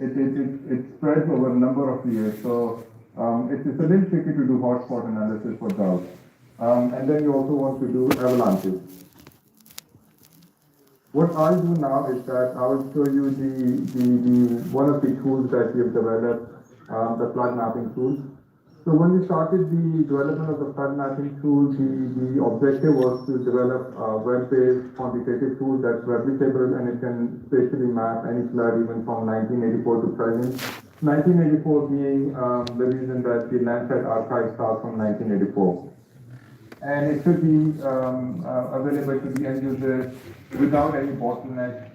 it spreads over a number of years. So it's a little tricky to do hotspot analysis for drought. And then you also want to do avalanches. What I'll do now is that I will show you the one of the tools that we have developed, the flood mapping tool. So when we started the development of the flood mapping tool, the objective was to develop a web-based quantitative tool that's replicable and it can spatially map any flood even from 1984 to present. 1984 being the reason that the Landsat archive starts from 1984. And it should be available to the end user without any bottleneck.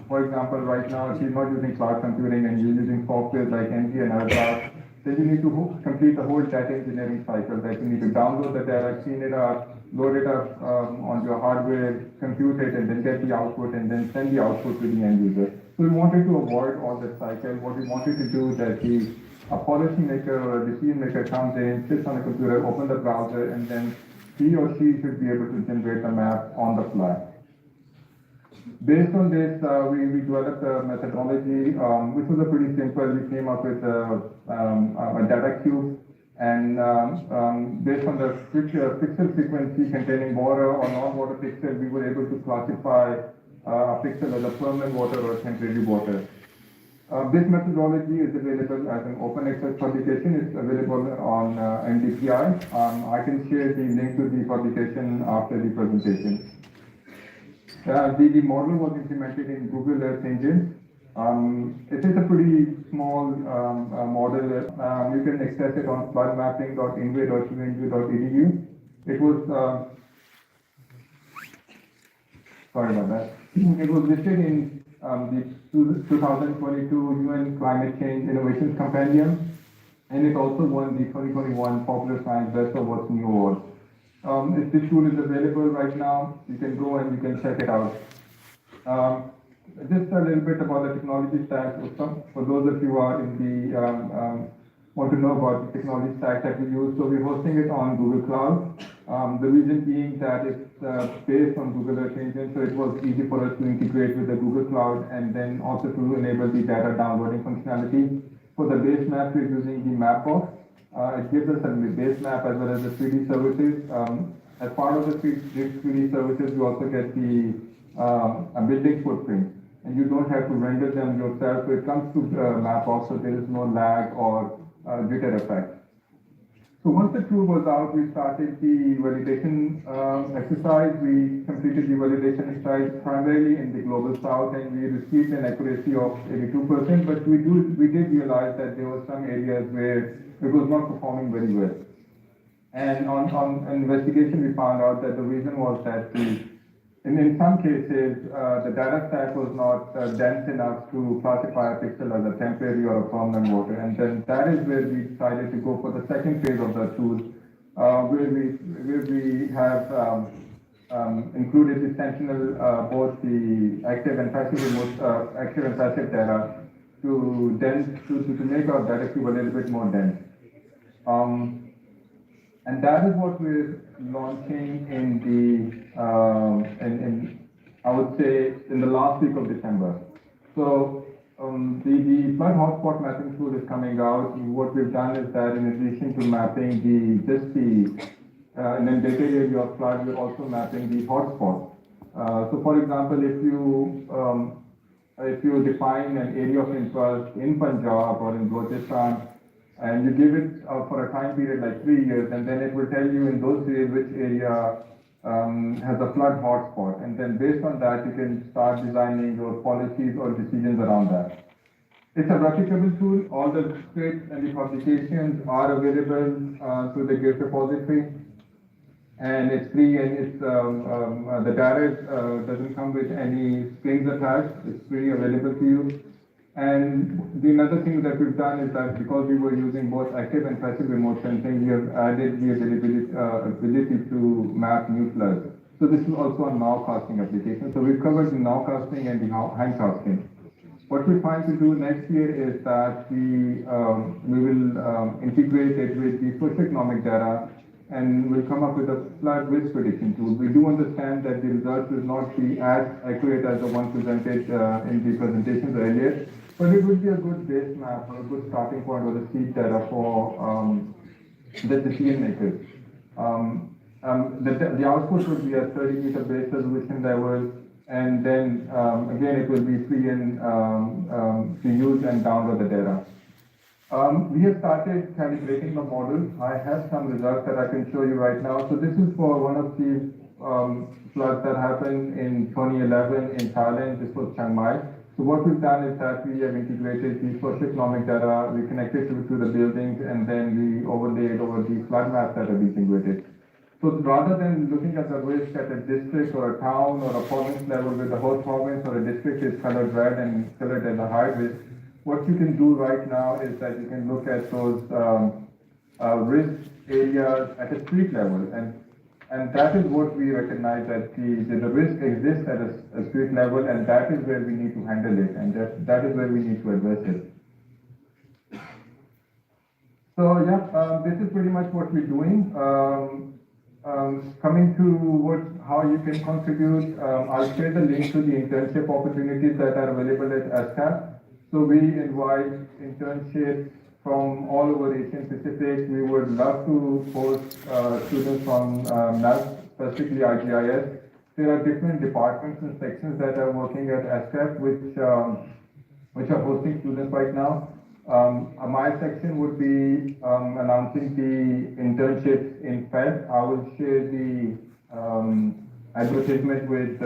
For example, right now, if you're not using cloud computing and you're using software like NG and other, then you need to complete the whole data engineering cycle, that you need to download the data, clean it up, load it up on your hardware, compute it, and then get the output, and then send the output to the end user. So we wanted to avoid all that cycle. What we wanted to do is that a policy maker or a decision maker comes in, sits on a computer, opens the browser, and then he or she should be able to generate a map on the fly. Based on this, we developed a methodology, which was pretty simple. We came up with a data cube, and based on the pixel frequency containing water or non-water pixel, we were able to classify a pixel as a permanent water or temporary water. This methodology is available as an open access publication. It's available on NDPI. I can share the link to the publication after the presentation. The model was implemented in Google Earth Engine. It is a pretty small model. You can access it on floodmapping.inway.unv.edu. It was, sorry about that. It was listed in the 2022 UN Climate Change Innovations Compendium, and it also won the 2021 Popular Science Best of What's New Award. If this tool is available right now, you can go and you can check it out. Just a little bit about the technology stack. For those of you who are in the want to know about the technology stack that we use, so we're hosting it on Google Cloud. The reason being that it's based on Google Earth Engine, so it was easy for us to integrate with the Google Cloud and then also to enable the data downloading functionality. For the base map, we're using the Mapbox. It gives us a base map as well as the 3D services. As part of the 3D services, you also get the a building footprint, and you don't have to render them yourself. So it comes to Mapbox, so there is no lag or jitter effect. So once the tool was out, we started the validation exercise. We completed the validation exercise primarily in the global south, and we received an accuracy of 82%. But we did realize that there were some areas where it was not performing very well. And on investigation, we found out that the reason was that in some cases, the data stack was not dense enough to classify a pixel as a temporary or a permanent water. And then that is where we decided to go for the second phase of the tool, where we have included the Sentinel, both the active and passive data to make our data cube a little bit more dense. And that is what we're launching in I would say in the last week of December. So the flood hotspot mapping tool is coming out. What we've done is that in addition to mapping in the data area of flood, we're also mapping the hotspot. So for example, if you define an area of interest in Punjab or in Balochistan, and you give it for a time period like 3 years, and then it will tell you in those years which area has a flood hotspot. And then based on that, you can start designing your policies or decisions around that. It's a replicable tool. All the scripts and the publications are available through the GIS repository. And it's free, and it's the data doesn't come with any strings attached. It's freely available to you. And the another thing that we've done is that because we were using both active and passive remote sensing, we have added the ability to map new floods. So this is also a nowcasting application. So we've covered the nowcasting and the handcasting. What we're trying to do next year is that we will integrate it with the socioeconomic data, and we'll come up with a flood risk prediction tool. We do understand that the results will not be as accurate as the one presented in the presentations earlier, but it would be a good base map or a good starting point or the seed data for the decision makers. The output would be a 30-meter base resolution level, and then again it will be free and to use and download the data. We have started calibrating the model. I have some results that I can show you right now. So this is for one of the floods that happened in 2011 in Thailand. This was Chiang Mai. So what we've done is that we have integrated the socioeconomic data, we connected to the buildings, and then we overlaid over the flood maps that have been integrated. So rather than looking at the risk at a district or a town or a province level, where the whole province or a district is colored red and colored as a high risk, what you can do right now is that you can look at those risk areas at a street level, and that is what we recognize, that the risk exists at a street level, and that is where we need to handle it, and that is where we need to address it. So yeah, this is pretty much what we're doing. Coming to how you can contribute, I'll share the link to the internship opportunities that are available at ASCAP. So we invite internships from all over Asian Pacific. We would love to host students from NUST, specifically IGIS. There are different departments and sections that are working at ASCAP, which are hosting students right now. My section would be announcing the internships in Feb. I will share the advertisement with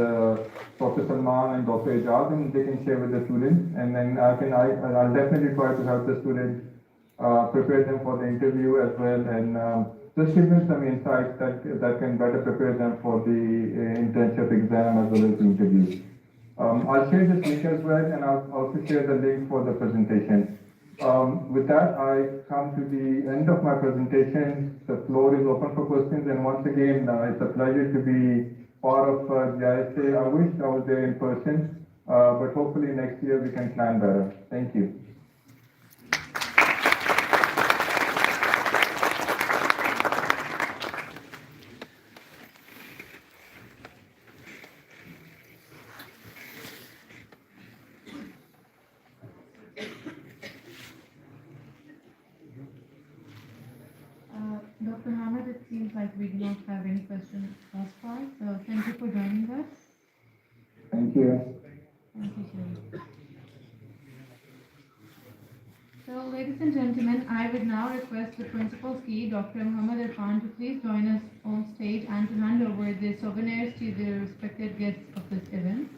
Dr. Salman and Dr. Ejaz, and they can share with the students. And then I'll definitely try to help the students prepare them for the interview as well, and just give them some insights that can better prepare them for the internship exam as well as the interview. I'll share this link as well, and I'll also share the link for the presentation. With that, I come to the end of my presentation. The floor is open for questions, and once again, it's a pleasure to be part of GIS Day. I wish I was there in person, but hopefully next year we can plan better. Thank you. Dr. Hamid, it seems like we do not have any questions thus far, so thank you for joining us. Thank you. Thank you, sir. So, ladies and gentlemen, I would now request the Principal Ski, Dr. Muhammad Irfan, to please join us on stage and to hand over the souvenirs to the respected guests of this event.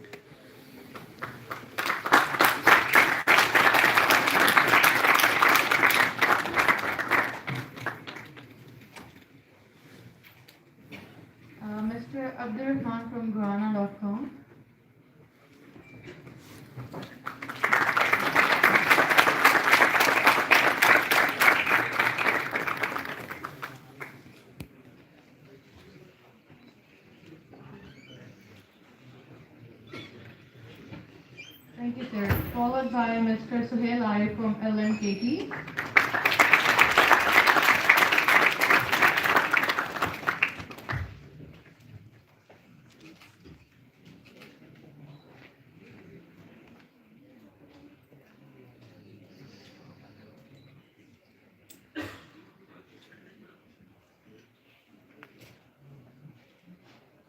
Mr. Abdurrahman from Guarana.com. Thank you, sir. Followed by Mr. Suhail Ayer from LMKT.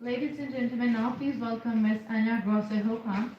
Ladies and gentlemen, now please welcome Ms. Anya Grosse-Hokan.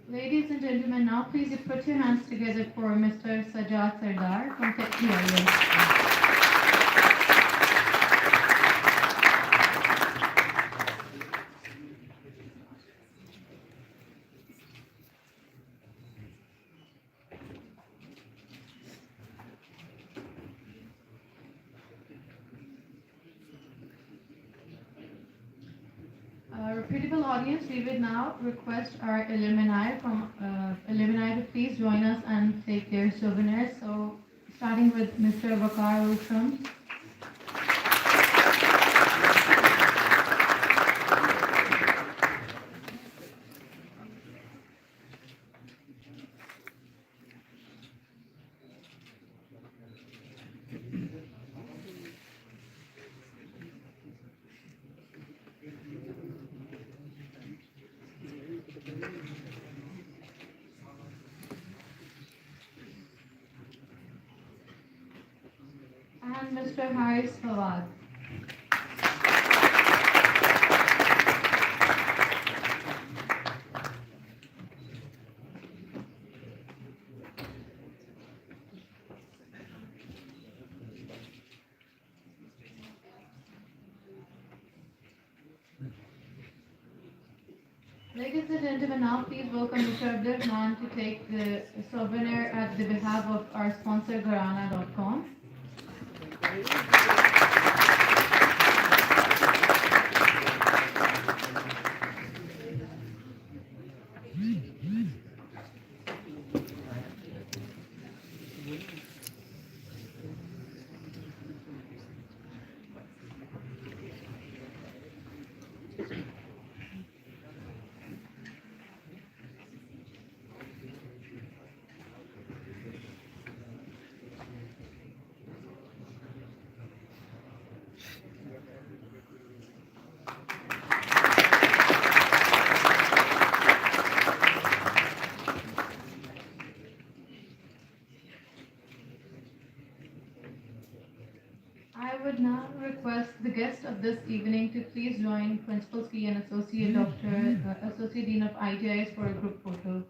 Ladies and gentlemen, now please put your hands together for Mr. Sajjad Sardar from GIS. Reputable audience, we will now request our alumni to please join us and take their souvenirs. So, starting with Mr. Vakar Ultram. And Mr. Haris Fawad. Ladies and gentlemen, now please welcome Mr. Abdurrahman to take the souvenir at the behalf of our sponsor, Guarana.com. I would now request the guest of this evening to please join Principal Ski and Associate Dean of IGIS for a group photo.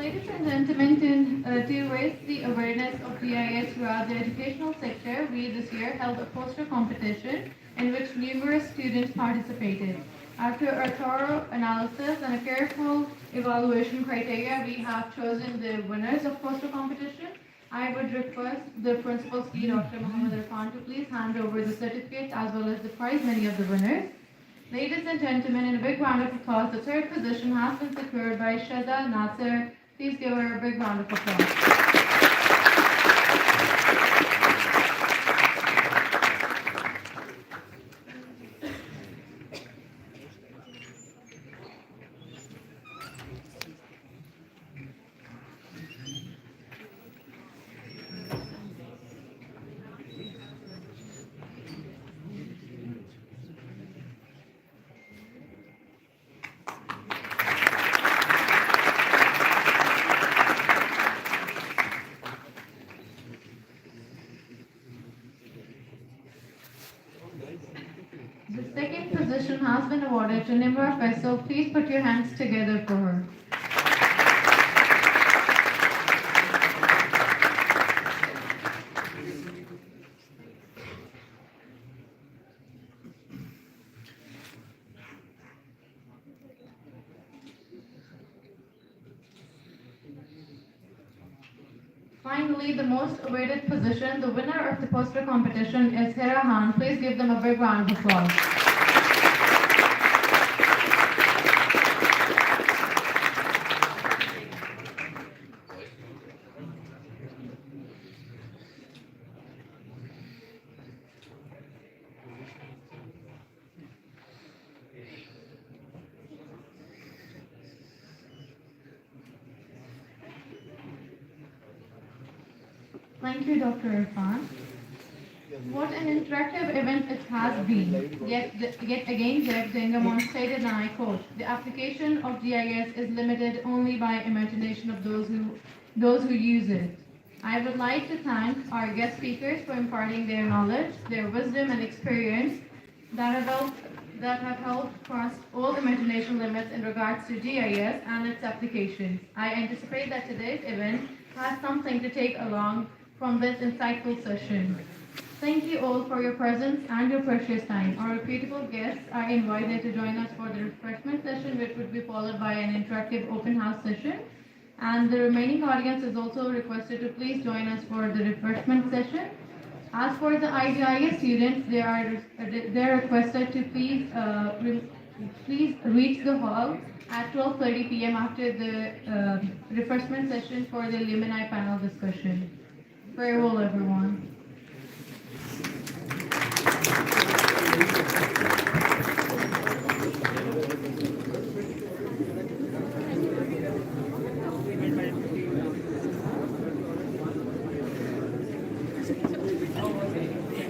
ladies and gentlemen, to raise the awareness of GIS throughout the educational sector, we this year held a poster competition in which numerous students participated. After a thorough analysis and a careful evaluation criteria, we have chosen the winners of poster competition. I would request the principal ski, Dr. Muhammad Irfan, to please hand over the certificates as well as the prize money of the winners. Ladies and gentlemen, in a big round of applause, the third position has been secured by Shada Nasser. Please give her a big round of applause. The second position has been awarded to Nimra Faisal. Please put your hands together for her. Finally, the most awaited position, the winner of the poster competition is Hira Han. Please give them a big round of applause. Thank you, Dr. Irfan. What an interactive event it has been. Yet again, Deb Dengamon stated, and I quote, "The application of GIS is limited only by imagination of those who use it." I would like to thank our guest speakers for imparting their knowledge, their wisdom and experience that have helped cross all imagination limits in regards to GIS and its applications. I anticipate that today's event has something to take along from this insightful session. Thank you all for your presence and your precious time. Our reputable guests are invited to join us for the refreshment session, which would be followed by an interactive open house session. And the remaining audience is also requested to please join us for the refreshment session. As for the IGIS students, they are requested to please reach the hall at 12:30 p.m. after the refreshment session for the alumni panel discussion. Farewell, everyone.